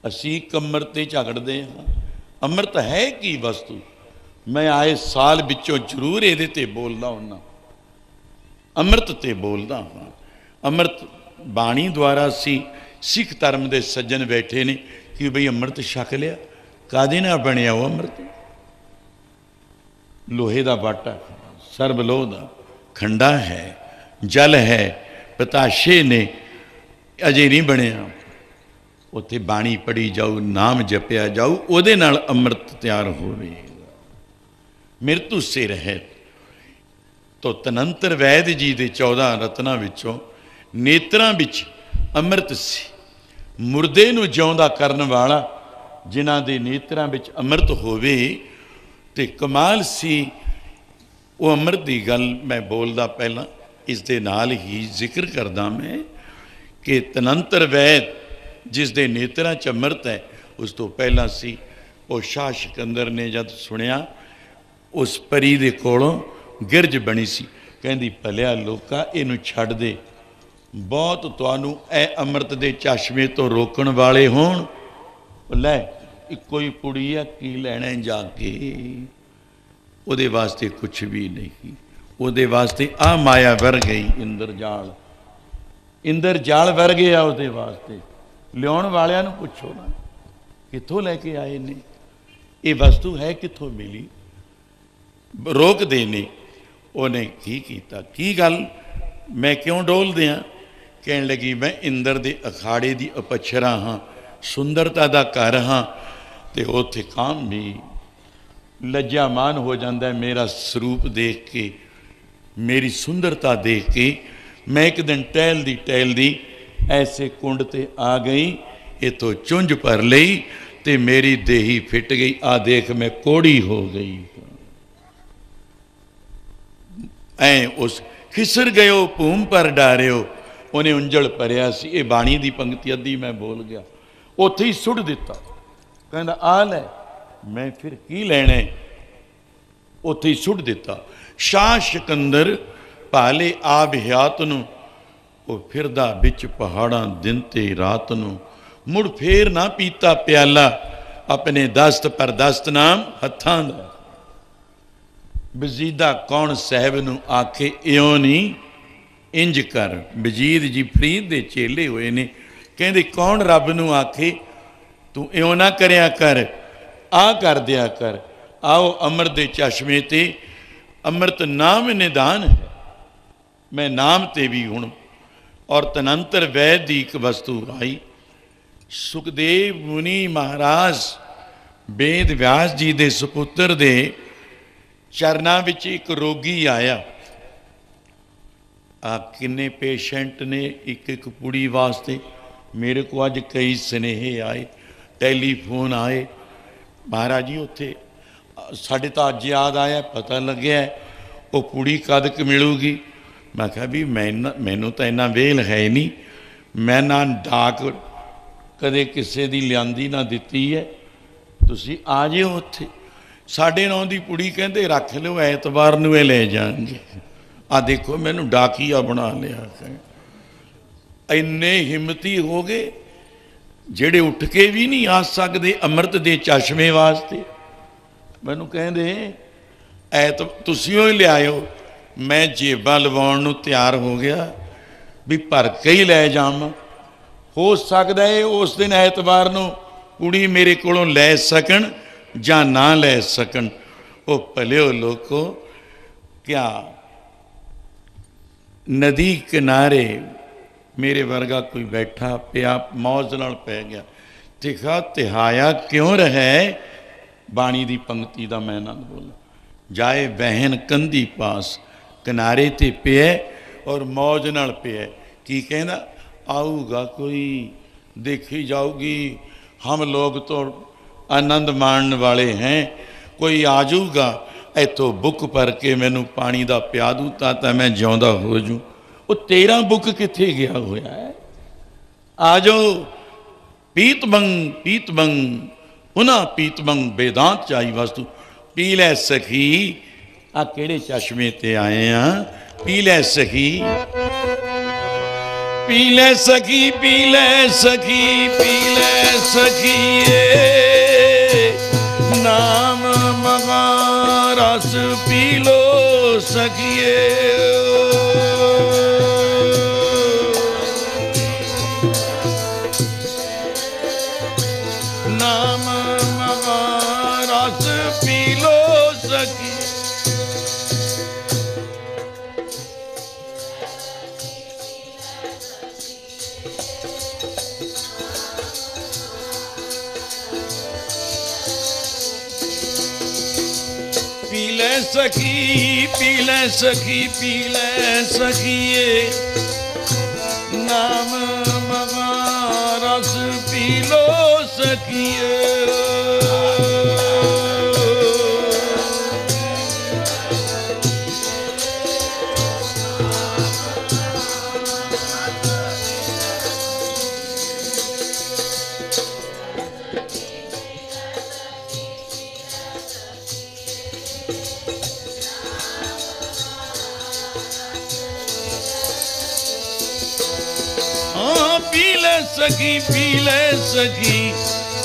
असी एक अमृत ते झगड़ते हाँ। अमृत है की वस्तु? मैं आए साल विचों जरूर ये ते बोलदा हुन्ना, अमृत ते बोलदा हाँ। अमृत बाणी द्वारा सी सिख धर्म के सज्जन बैठे ने कि बई अमृत छक लिया। कादे नाल बनिया वो अमृत? लोहे का बाटा, सर्वलोह का खंडा है, जल है, पताशे ने, अजे नहीं बनिया। उत्थे बाणी पढ़ी जाऊ, नाम जपिया जाऊ, उहदे नाल अमृत तैयार होवेगा। मृत्यु से रहत। तो तनंतर वैद जी दे 14 रत्नां विचों नेत्रां विच अमृत सी। मुर्दे नूं जिउंदा करन वाला जिन्हां दे नेत्रां विच अमृत होवे, ते कमाल सी। वो अमृत की गल मैं बोलदा पहला इस दे नाल ही जिक्र करदा मैं कि तनंतर वैद जिस दे नेत्रां च अमृत है, उस तो पहला सी वो शाह सिकंदर ने जब सुनिया, उस परी दे कोलों गिरज बनी सी, कहंदी भलिया लोका इनू छड्ड दे, बहुत तुहानू ए अमृत दे चश्मे तो रोकण वाले होण, लै इक्को ही कुड़ी है, की लैणा जाके, उहदे वास्ते कुछ भी नहीं। उहदे वास्ते आ माया वर गई, इंद्रजाल, इंद्रजाल वर गया उहदे वास्ते। लियाउण वालियां नूं पुछो ना कित्थों लैके आए ने, ये वस्तु है कित्थों मिली? रोक देने उन्हें की कीता, की गल मैं क्यों डोल दिया? कहने लगी मैं इंद्र दे अखाड़े दी अपछरा हाँ, सुंदरता दा घर हाँ, ते उत्थे काम भी लज्जामान हो जाता है मेरा स्वरूप देख के, मेरी सुंदरता देख के। मैं एक दिन टहलदी ऐसे कुंड ते आ गई, इतों चुंझ भर लई ते मेरी देही फिट गई। आ देख मैं कोड़ी हो गई। ऐ उस खिसर गयो भूम पर डारियो, उन्हें उंजल भरिया सी। ये बाणी की पंक्ति अद्धी मैं बोल गया, उत्थे ही सुट दिता। कहना आ लै, मैं फिर की लैना, उत्थे ही सुट दिता। शाह सिकंदर भाले आ बिहात नूं, वो फिरदा बिच पहाड़ां दिन ते रात नूं। मुड़ फेर ना पीता प्याला, अपने दस्त पर दस्त नाम हत्थां दा। वजीदा कौन साहब नूं आखे इयों नहीं इंज कर। वजीद जी फरीद दे चेले होए ने, कहंदे कौन रब नूं आखे तू इयों ना करया कर, आ कर दिया कर। आओ अमृत दे चश्मे ते, अमृत नाम निदान है। मैं नाम ते भी हुण और तनंतर वैद दी एक वस्तु आई। सुखदेव मुनि महाराज वेद व्यास जी दे सुपुत्र दे चरना विच एक रोगी आया। आ किन्ने पेशेंट ने एक एक कुड़ी वास्ते, मेरे को अज कई स्नेहे आए, टैलीफोन आए। महाराज जी उत्थे साढ़े तो अज याद आया, पता लग्या वो कुड़ी कद क मिलूगी। मैं कहा भी मैनू तो इन्ना वेल है नहीं, मैं ना डाक कदे किसी की लियांदी ना दिती है, तुसी आ जाओ उत्थे। 9:30 की कुड़ी कहते रख लो, ऐतवार नूं ले जाएंगे। आ देखो मैनू डाकिया बना लिया। इन्ने हिम्मती हो गए जेड़े उठ के भी नहीं आ सकते अमृत दे चश्मे वास्ते। मैनू कहते तुसीं ही लियाओ। मैं जेबा लवाउण नूं तैयार हो गया भी भर के ही लै जावां। हो सकता है उस दिन ऐतवार नूं कुड़ी मेरे कोलों लै सकन जां ना लै सकन। वो भलिओ लोको, क्या नदी किनारे मेरे वर्गा कोई बैठा पिया मौज नाल पै गया, तिखा तिहाया क्यों रहे। बाणी दी पंक्ति दा मैं ना बोला। जाए बहन कंधी पास, किनारे ते पिया और मौज नाल पिया। की कहना आऊगा कोई, देखी जाऊगी, हम लोग तो आनंद माणन वाले हैं, कोई आ जाऊगा इतों बुक भर के मैनू पानी का पिया दूँ तो मैं जिउंदा हो जूँ। वो तेरा बुक कित्थे गया होया है। आ जाओ पीत बंग पुनः पीत बंग वेदांत चाई वस्तु। पी लै सखी, आ केड़े चश्मे ते आए हैं, पी लै सखी। पी लै सखी, पी लै सखी, पी लै सखी, नाम मगा रस पी लो सखिए। नाम मगा रस पी लो सखिए। पी ले सखी, पी ले सखी, पी ले सखिए, नाम मगा रस पी लो सखिए। सखी पी ले सखी,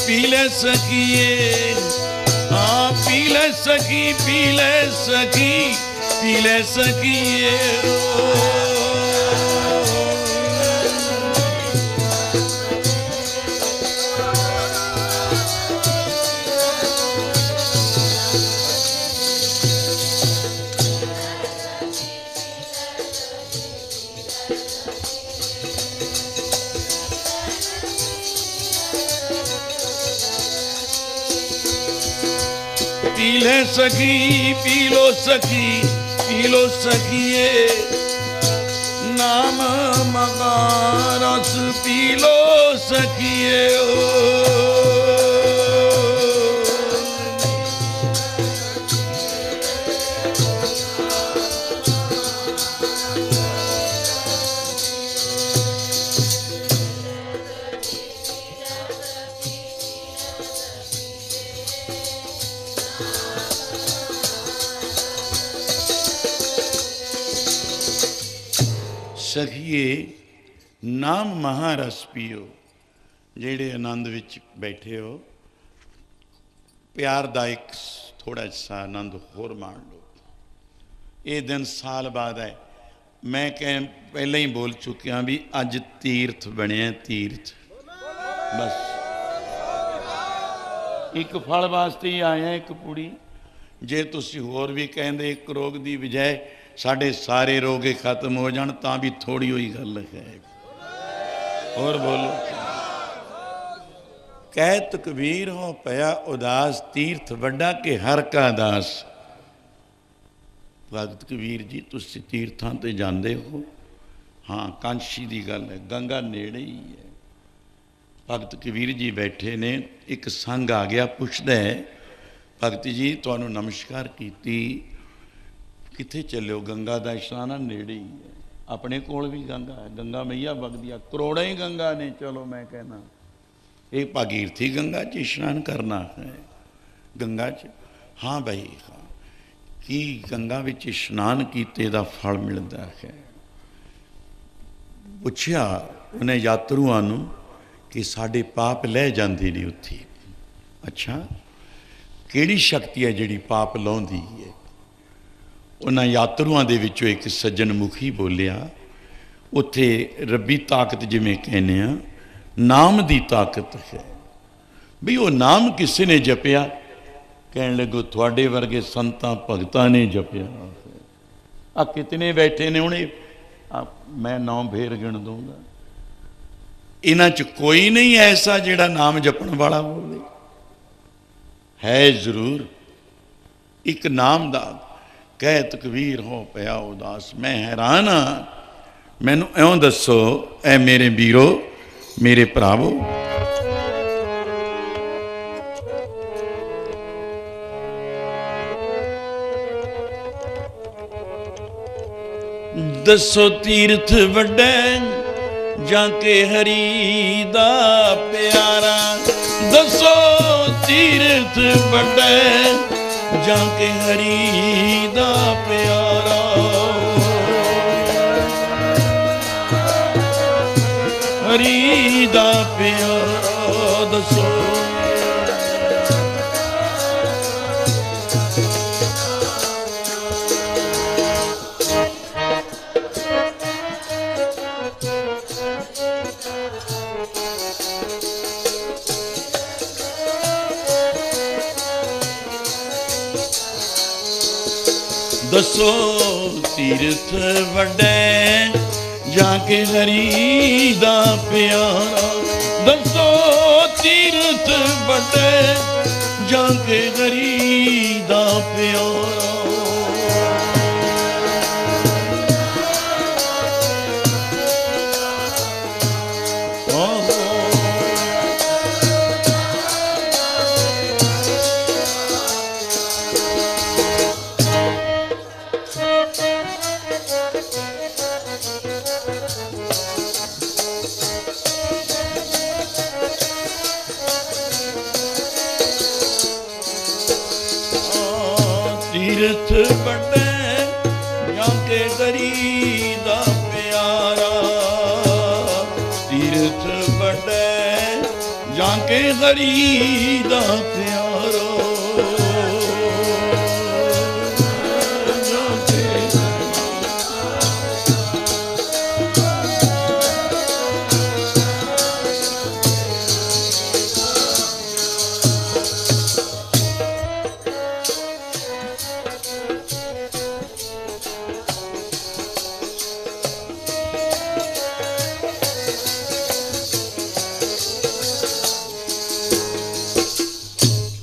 पी ले सखिए। हाँ पी ले सखी, पी ले सखी, पी ले सखिए। पी ले सखी पी लो सखी पी लो सखिए नाम मगा रस पी लो सखिए सखिए नाम महारस पियो जेड़े आनंद विच बैठे हो प्यार दा एक थोड़ा सा आनंद होर मान लो। ये दिन साल बाद है मैं कह पहले ही बोल चुकिया भी अज तीर्थ बने तीर्थ बस एक फल वास्ते ही आया एक पुड़ी जे तुसी होर भी कहंदे एक रोग दी बजाय साढ़े सारे रोग खत्म हो जान तां भी थोड़ी हुई गल है। और बोलो कहत कबीर हो पया उदास तीर्थ वड्डा के हर का दास। भगत कबीर जी तुसी तीर्थां ते जांदे हो हाँ कांशी की गल है गंगा नेड़े ही है। भगत कबीर जी बैठे ने एक संघ आ गया पुछदा है भगत जी तुहानू नमस्कार कीती किथे चलो गंगा का इशनान नेड़े ही है अपने कोल भी गंगा है गंगा मैया बगदी करोड़ों ही गंगा ने चलो मैं कहना ये भागीरथी गंगा च इशनान करना है गंगा च हाँ भाई हाँ कि गंगा विच इशनान कीते दा फल मिलता है। पुछया उन्हें यात्रुआं नूं कि साडे पाप लै जांदे ने उत्थे अच्छा किहड़ी शक्ति है जिहड़ी पाप लाउंदी है। उन्होंने यात्रुआं दे विचों एक सज्जन मुखी बोलिया उत्थे रब्बी ताकत जिमें कहने नाम की ताकत है भी वो नाम किसी ने जपिया कह लगो थोड़े वर्गे संतां भगतां ने जपिया आ कितने बैठे ने उन्हें मैं नाम फेर गिन दूंगा इन्हां च कोई नहीं ऐसा जिहड़ा नाम जपण वाला होवे है जरूर एक नाम दा कहत कबीर हो पया उदास। मैं हैरान हाँ मैनू इउं दसो ऐ मेरे वीरो मेरे भरावो दसो तीर्थ वड्डे जाके हरी दा प्यारा दसो तीर्थ वड्डे जाके हरी दा प्यारा हरी दा प्यारा दसो दसो तीर्थ वड्डे जाके हरी दा प्यारा दसो तीर्थ वड्डे जाके हरी दा प्यारा तीर्थ वड्डे जाके हरी दा प्यारा तीर्थ वड्डे जाके हरी दा प्यारा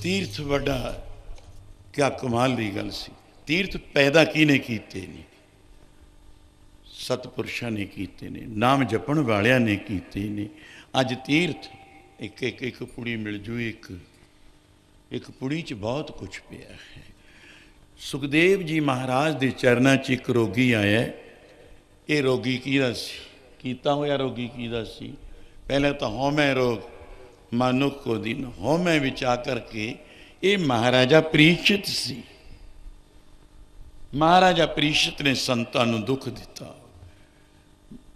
तीर्थ वड्डा क्या कमाल की गल सी। तीर्थ पैदा किने कीते ने? सतपुरुषां ने कीते ने, नाम जपण वालियां ने कीते ने। अज तीर्थ एक एक एक पुड़ी मिल जू, एक पुड़ी च बहुत कुछ पिया है। सुखदेव जी महाराज के चरणों च एक रोगी आया। ये रोगी किहदा सी? कीता होया रोगी किहदा सी? पहले तो हौमै रोग मानुख को दिन, हौमै विच आकर के ये महाराजा परीक्षित सी। महाराजा परीक्षित ने संतां नूं दुख दिता।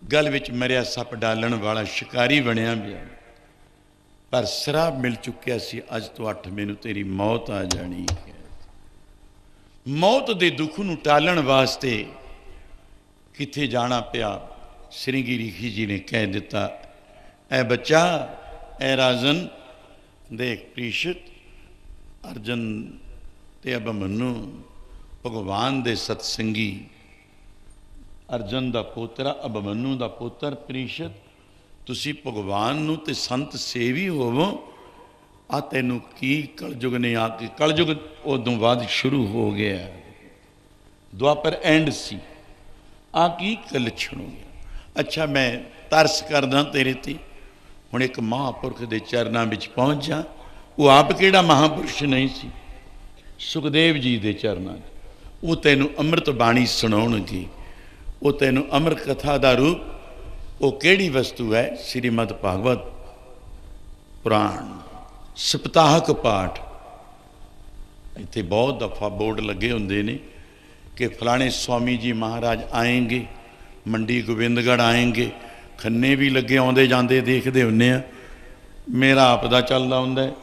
गल विच मरिया सप डालण वाला शिकारी बनया गया, पर श्राप मिल चुकिया सी, अज तो 8 महीनों तेरी मौत आ जानी है। मौत के दुख नूं टालण वास्ते किथे जाना पिया। श्रृंगी ऋषि जी ने कह दिता, ऐ बच्चा, ऐ राजन, देख परीक्षित, अर्जन ते अभिमन्यु भगवान दे सतसंगी, अर्जन दा पोतरा अभिमन्यु दा पुत्र परीक्षित, तुसी भगवान नूं ते संत सेवी होवो। आ तैनू की कलयुग ने आके, कलयुग उदों बाद शुरू हो गया, द्वापर एंड सी, आ की कलछण हो गया। अच्छा मैं तरस करदा तेरे ते, हुण एक महापुरख दे चरनां विच पहुँच जा। वो आप किहड़ा महापुरुष नहीं सी? सुखदेव जी दे चरनां च वो तैनू अमृत बाणी सुणाउणगे। वो तैनू अमृत कथा दा रूप, वो किहड़ी वस्तु है? श्रीमद भागवत पुराण सप्ताहक पाठ। इत्थे बहुत दफा बोर्ड लगे हुंदे ने कि फलाने स्वामी जी महाराज आएंगे, मंडी गोबिंदगढ़ आएंगे, खन्ने भी लगे आउंदे जांदे देखदे हुन्ने आ। मेरा आपदा चलदा हुंदा है,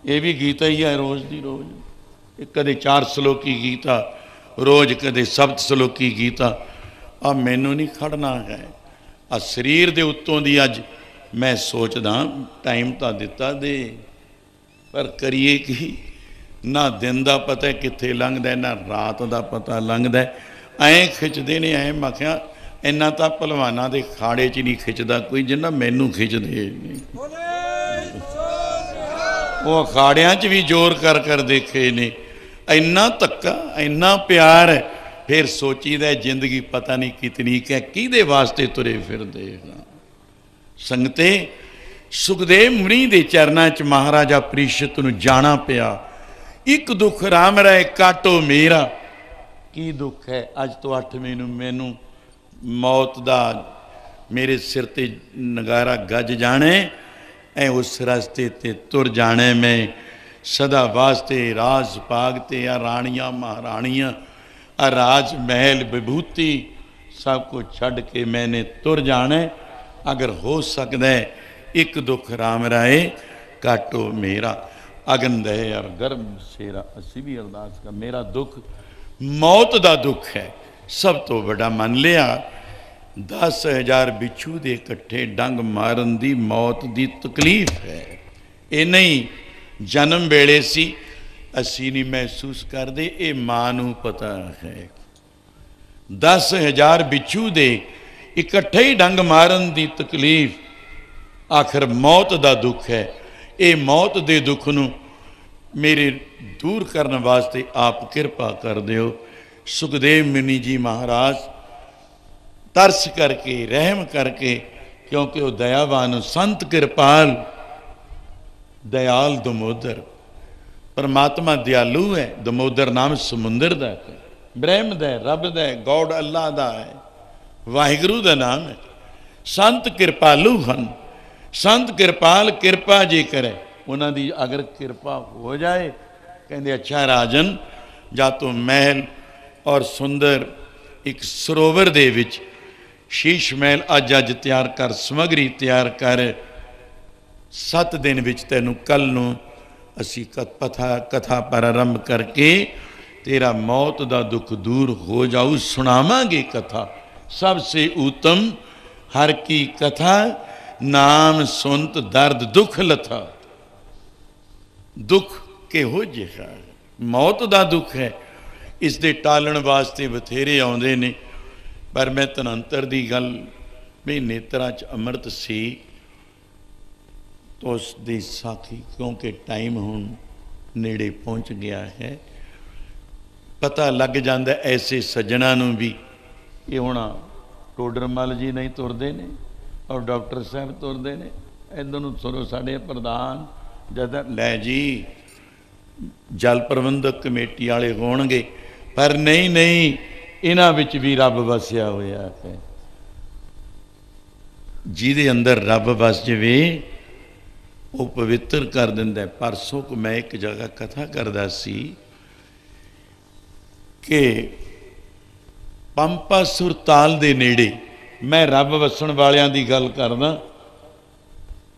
ये भी गीता ही है रोज़ दी रोज़। कदे 4 सलोकी गीता रोज़, कदे 7 सलोकी गीता। आ मैनू नहीं खड़ना है। आ शरीर दे उत्तों दी अज मैं सोचदा टाइम तो दिता दे, पर करिए की? ना दिन का पता है कित्थे लंघदा, ना रात का पता लंघदा। ऐ खिचदे ने, ऐ मैं क्या इन्ना तो भलवाना के खाड़े च नहीं खिचदा कोई जिन्ना मैनू खिचदे। वो अखाड़ियां च भी जोर कर कर देखे ने। इन्ना धक्का, इन्ना प्यार है, फिर सोचीदा जिंदगी पता नहीं कितनी क्या किहदे वास्ते तुरे फिरदे। संगते सुखदेव मुनि दे चरनां च महाराजा परीक्षित नूं जाना पिया। एक दुख राम राय काटो मेरा। की दुख है? अज तो 8 महीनों मैनू मौत दा मेरे सिर ते नगारा गज जाने, ऐ उस रास्ते ते तुर जाने। मैं सदा वास्ते राज भाग ते आ राणियां महाराणियां, आ राज महल विभूति सब कुछ छड़ के मैंने तुर जाने। अगर हो सकता है एक दुख राम राय काटो मेरा। अगन दे और गर्भ सेरा, असी भी अरदास का, मेरा दुख मौत का दुख है। सब तो बड़ा मन लिया 10,000 बिच्छू दे इकट्ठे डंग मारन दी मौत दी तकलीफ है। ये नहीं जन्म वेले सी असी नहीं महसूस करते, ये मां नूं पता है। 10,000 बिच्छू दे इकट्ठे ही डंग मारन दी तकलीफ, आखिर मौत का दुख है। ये मौत के दुख नूं मेरे दूर करने वास्ते आप कृपा कर दिओ। सुखदेव मुनि जी महाराज तरस करके, रहम करके, क्योंकि वह दयावान संत कृपाल दयाल दमोदर, परमात्मा दयालु है। दमोदर नाम समुंदर का है, ब्रह्म दा, रब दा, गॉड अल्लाह दा है, वाहिगुरु का नाम है। संत कृपालु हन। संत कृपाल कृपा जे करे, उन्हां दी अगर कृपा हो जाए, कहते अच्छा राजन जा तो महल और सुंदर एक सरोवर दे विच शीश महल अज अज तैयार कर, समगरी तैयार कर, 7 दिन विच तैनू कल नूं असी कथा प्रारंभ करके तेरा मौत का दुख दूर हो जाऊ, सुनावांगे कथा। सबसे उत्तम हर की कथा, नाम सुनत दर्द दुख लथा। दुख किहो जिहा मौत का दुख है, इस दे टालण वास्ते बथेरे आउंदे ने। पर मैं धनंतर की गल भी नेत्रा च अमृत सी तो उसकी साखी, क्योंकि टाइम हुण नेड़े पहुँच गया है, पता लग जाता ऐसे सज्जणा नूं भी। ये हुण टोडरमल जी नहीं तुरते ने और डॉक्टर साहब तुरते ने, इधर नूं तुरो साडे प्रधान जद लै जी जल प्रबंधक कमेटी वाले होणगे, पर नहीं नहीं इन्हां विच भी रब वसिया होया है। जिहदे अंदर रब वस जावे वो पवित्र कर दिंदा है। परसों को मैं एक जगह कथा करदा सी कि पंपा सुरताल दे नेड़े, मैं रब वसण वालियां दी गल करदा,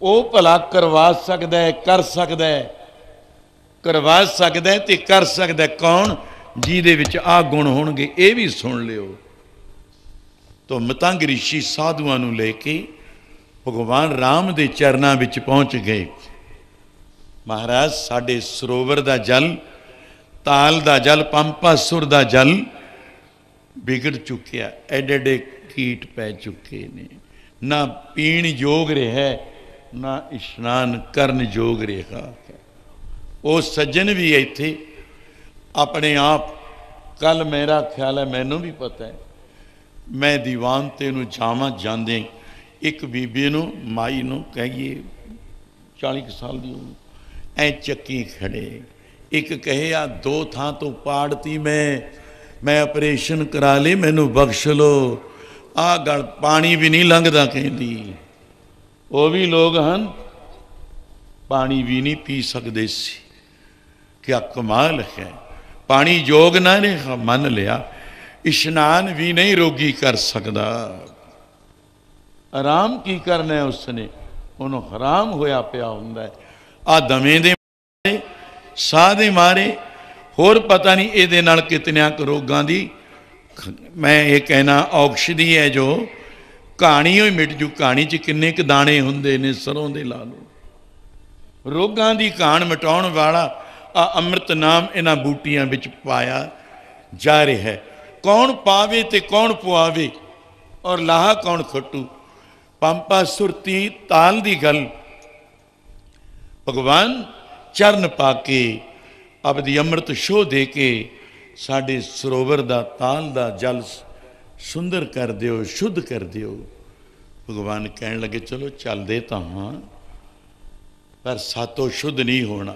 वो भला करवा सकदा है, कर सकदा है, करवा सकदा है ते कर सकदा है कौन? जिहदे विच आ गुण होणगे। ये भी सुन लियो। तो मतंग ऋषि साधुआं नूं लेके भगवान राम दे चरनां विच पहुंच गए। महाराज साडे सरोवर दा जल, ताल दा जल, पंपा सुर दा जल बिगड़ चुकिया, एडे एडे कीट पै चुके ने, ना पीण योग रहा ना इशनान करन योग रहा है। वो सज्जन भी इत्थे अपने आप, कल मेरा ख्याल है, मैनू भी पता है, मैं दीवान ते नूं जावां जांदे एक बीबी नूं माई नूं कहिए 40 साल दी उम्र, ऐ चक्की खड़े, एक कहे आ 2 थां तो पाड़ती मैं ऑपरेशन करा ले, मैनू बख्श लो, आ गल पानी भी नहीं लंघदा कहंदी। वो भी लोग हैं पानी भी नहीं पी सकते सी। क्या कमाल है, पानी जोग ना ने मन लिया, इशनान भी नहीं रोगी कर सकता। आराम की करना है उसने, उन्होंने हराम होया पिया हुंदा है। आ दमे दे मारे, साह दे मारे, होर पता नहीं ये नाल कितनियां रोगां दी मैं ये कहना औषधि है जो कहानी ही मिट जू। कहानी च किन्ने क दाने हुंदे ने, सरों दे ला लो। रोगां दी कहान मिटाउण वाला आ अमृत नाम इन्हां बूटियां विच पाया जा रहा है। कौन पावे ते कौन पुआवे और लाहा कौन खट्टू। पंपा सुरती ताल दी गल भगवान चरण पाके अपनी अमृत शो दे के साडे सरोवर दा ताल दा जल सुंदर कर दियो, शुद्ध कर दियो। भगवान कहन लगे चलो चलदे तां हां, पर सातों शुद्ध नहीं होना।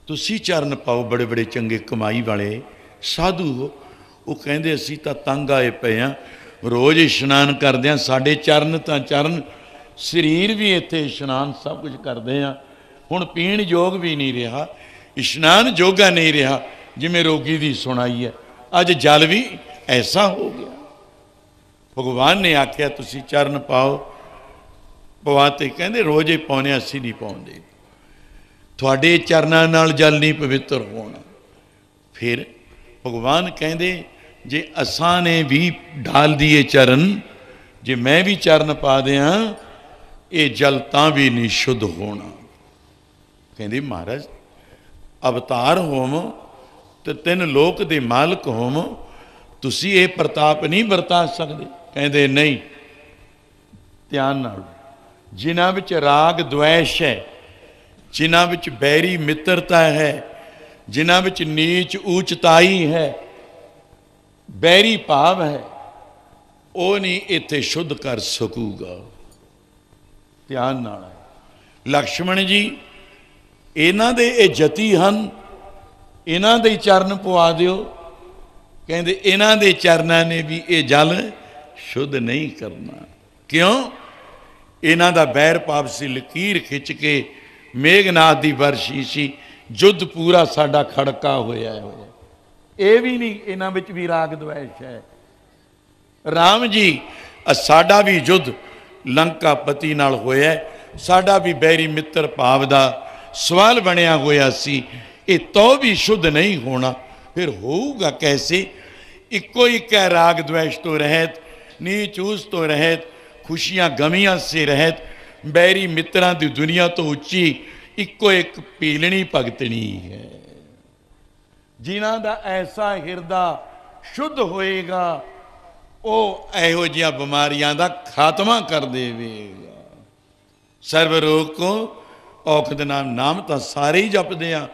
तुसी चरण पाओ, बड़े बड़े चंगे कमाई वाले साधु हो। वो कहंदे असीं तां तंग आए पे हां, रोज़ इशनान करदे हां, साडे चरण तां चरण, शरीर भी इत्थे इशनान सब कुछ करदे हां, हुण पीण योग भी नहीं रहा, इशनान जोगा नहीं रहा। जिमें रोगी दी सुनाई है, अज जल भी ऐसा हो गया। भगवान ने आख्या तुसी चरण पाओ, पवाते कहंदे रोज़ पाउने, असीं नहीं पाउंदे, तुहाडे चरनां नाल जल नहीं पवित्र होना। फिर भगवान कहंदे जे असां ने भी डाल दिए चरण, जे मैं भी चरण पा दियां, ये जल तां भी नहीं शुद्ध होना। कहंदे महाराज अवतार होवो तो 3 लोक दे मालक होवो, तुसी ये प्रताप नहीं बरता सकते। कहंदे नहीं, ध्यान नाल, जिन्हां विच राग द्वेष है, जिन्हां विच बैरी मित्रता है, जिन्हां विच नीच ऊचताई है, बैरी भाव है, वो नहीं इत्थे शुद्ध कर सकूगा। ध्यान नाल लक्ष्मण जी इन्हां दे ये जती हन, इन्हां दे चरण पवा दिओ। कहंदे इन्हां दे चरनां ने भी ये जल शुद्ध नहीं करना। क्यों? इन्हां दा बैर पाप सी, लकीर खिंच के मेघनाथ दी वर्षी सी, युद्ध पूरा साडा खड़का होया है। ये भी नहीं, इन्हां विच भी राग द्वेष है। राम जी साडा भी युद्ध लंकापति नाल होया, साडा भी बैरी मित्र भाव दा सवाल बनया होया सी। ये तो भी शुद्ध नहीं होना, फिर होगा कैसे? इको एक है, राग द्वेष तो रहत, नीच ऊच तो रहत, खुशियां गमियां से रहत, बैरी मित्रां दी दुनिया तो उच्ची इको एक पीलनी भगतनी है। जिन्हां दा ऐसा हिरदा शुद्ध होएगा, वो इहो जिहियां बीमारियां दा खात्मा कर देवेगा। सर्व रोग को औखद नाम, नाम तो सारे ही जपते हैं,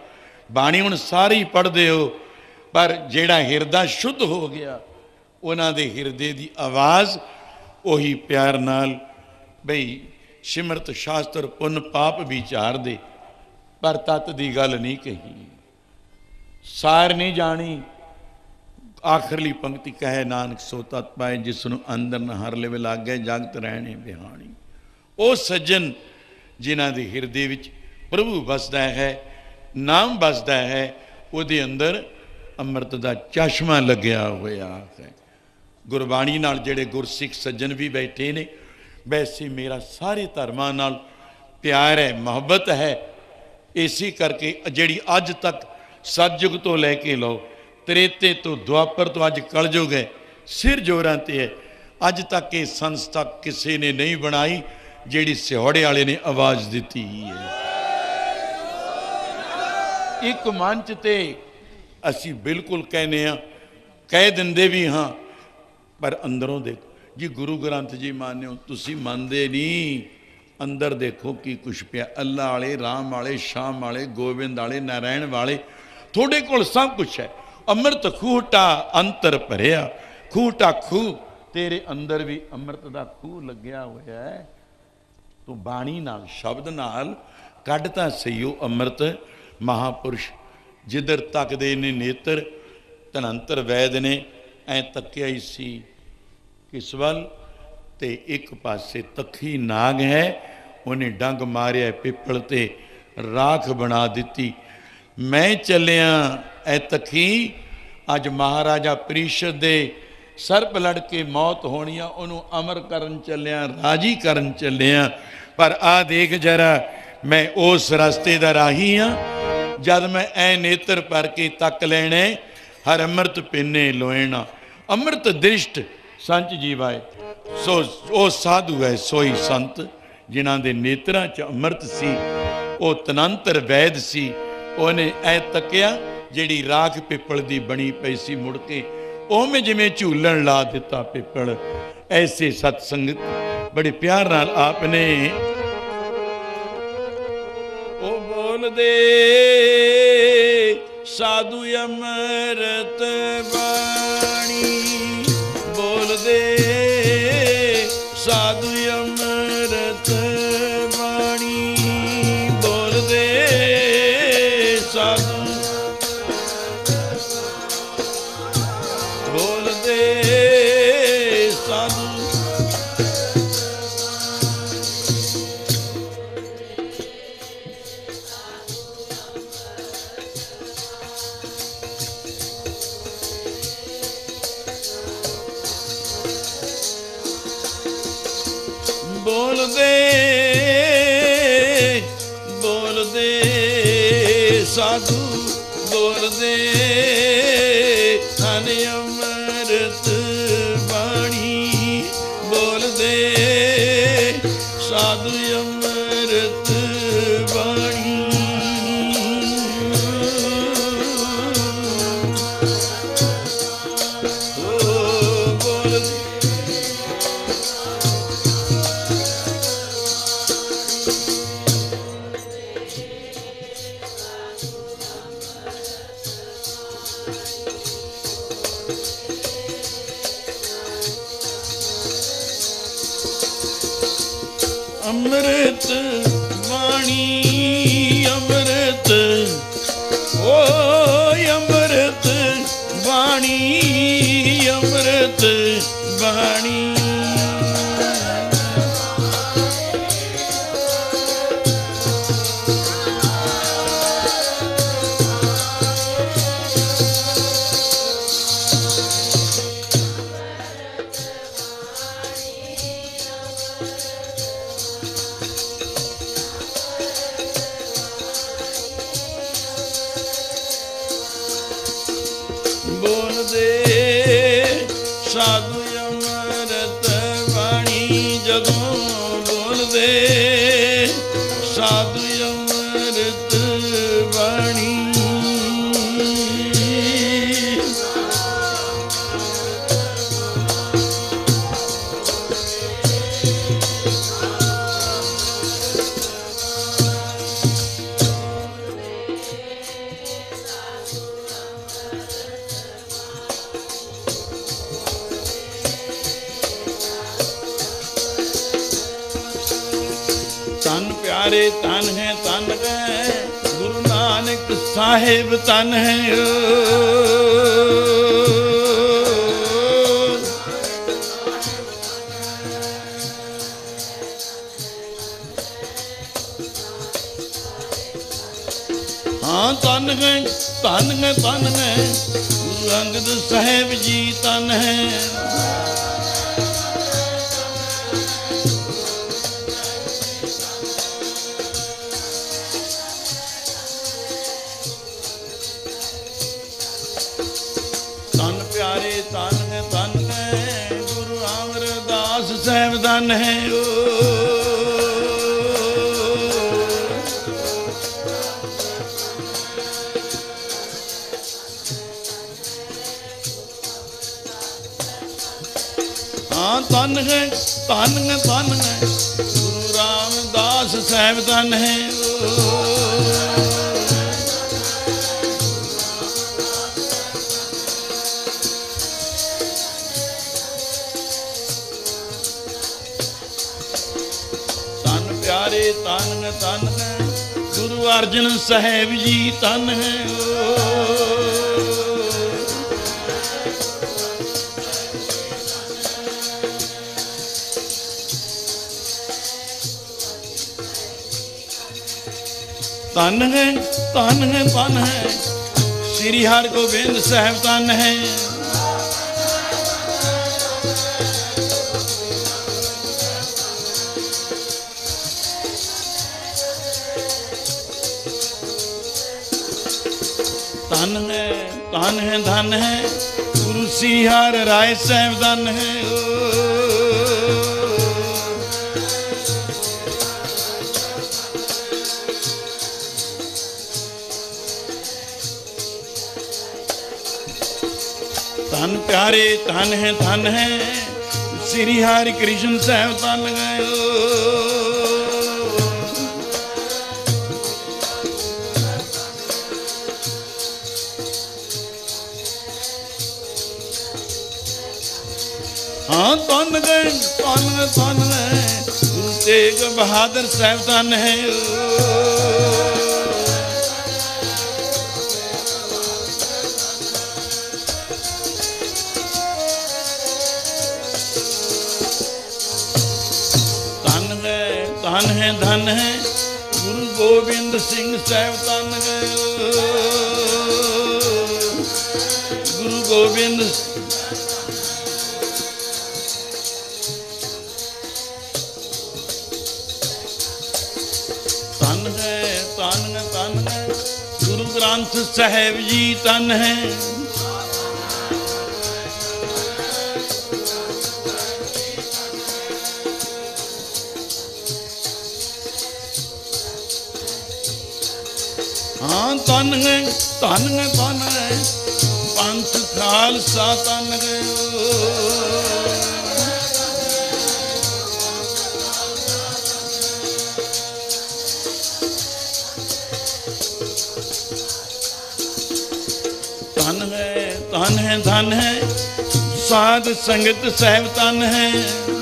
बाणी हुण सारे ही पढ़ते हो, पर ਜਿਹੜਾ ਹਿਰਦਾ शुद्ध हो गया ਉਹਨਾਂ ਦੇ ਹਿਰਦੇ ਦੀ ਆਵਾਜ਼ ਉਹੀ ਪਿਆਰ ਨਾਲ ਬਈ ਸਿਮਰਤ ਸ਼ਾਸਤਰ ਪੁੰਨ ਪਾਪ ਵਿਚਾਰ ਦੇ पर तत् की गल नहीं कही सार नहीं जानी आखिरली पंक्ति कहे नानक सो तत् पाए जिसनों अंदर न हर लिवे लाग गए जगत रहने बिहानी। वो सज्जन जिन्हां दे हिरदे विच प्रभु बसदा है नाम बसदा है उहदे अंदर अमृत दा चश्मा लग्या होया है। गुरबाणी नाल जिहड़े गुरसिख सज्जन भी बैठे ने वैसे मेरा सारे धर्मां नाल प्यार है मुहब्बत है। इसी करके जिहड़ी अज तक सतयुग तो लैके लो त्रेते तो द्वापर तो अज कलयुग है सिर जोरां ते है अज तक ये संस्था किसी ने नहीं बनाई जिहड़ी सिहौड़े वाले ने आवाज़ दी है। एक मंच ते असी बिल्कुल कहने कह देंदे भी हाँ पर अंदरों देखो जी गुरु ग्रंथ जी मान्यो तुसी मनदे नहीं अंदर देखो कि कुछ पिया अल्लाह वाले राम वाले शाम वाले गोविंद वाले नारायण वाले थोड़े कोल सब कुछ है। अमृत खूटा अंतर भरिया खूटा खूह तेरे अंदर भी अमृत का खूह लग्या होया है। तू बाणी नाल शब्द नाल कढ़ता सही अमृत महापुरुष जिधर तकदे ने नेत्र धनंतर वैद ने ऐ तकिया ही सी किस वल ते एक पासे तखी नाग है उन्हें डंग मारिया पिपल ते राख बना दी। मैं चलिया ए तखी अज महाराजा परिषद दे सरप लड़के मौत होनी उन्होंने अमर करन चलिया राजी करन चलिया पर आ देख जरा मैं उस रास्ते दा राही हाँ जद मैं ऐ नेत्र भर के तक लेने हर अमृत पिने लोएना अमृत दृष्ट संच जीवाए सो वो साधु है सोई संत जिन्हां दे नेत्रां च अमृत सी वो तनंतर वैद सी उन्हें ऐ तकिया जिहड़ी राख पिपल दी बनी पई सी मुड़ के उवें जिवें झूलन ला दिता पिपल। ऐसे सत्संगत बड़े प्यार नाल आपने ओ बोल दे साधु अमृत बाणी बोल दे साधु अमृत वाणी बोल दे साधु बोल दे साधु बोल दे साधु बोल दे धन अमृत वाणी बोल दे साधु अमृत वाणी बोल दे अमृत वाणी अमृत ओ अमृत वाणी अमृत वाणी बोल दे साधु अमृत वाणी जदों बोल दे साधु अमृत वाणी है गुरु नानक साहिब तन है हाँ तन है गुरु अंगद साहिब जी तन है तन है गुरु अमरदास साहिब धन है हाँ तन है गुरु रामदास साहिब धन है तन है गुरु अर्जन साहिब जी तन है तन है श्री हरगोबिंद साहिब तन है धन है गुरु श्री हर राय साहिब धन है धन प्यारे धन है श्री हरि कृष्ण साहिब धन है हाँ तन गए गुरु तेग बहादुर साहिब धन है धन है गुरु गोबिंद सिंह साहिब धन है गुरु गोबिंद तन है गुरु ग्रंथ साहिब जी तन है हाँ तन है पंथ खालसा तन है धन है साध संगत साहिब तन है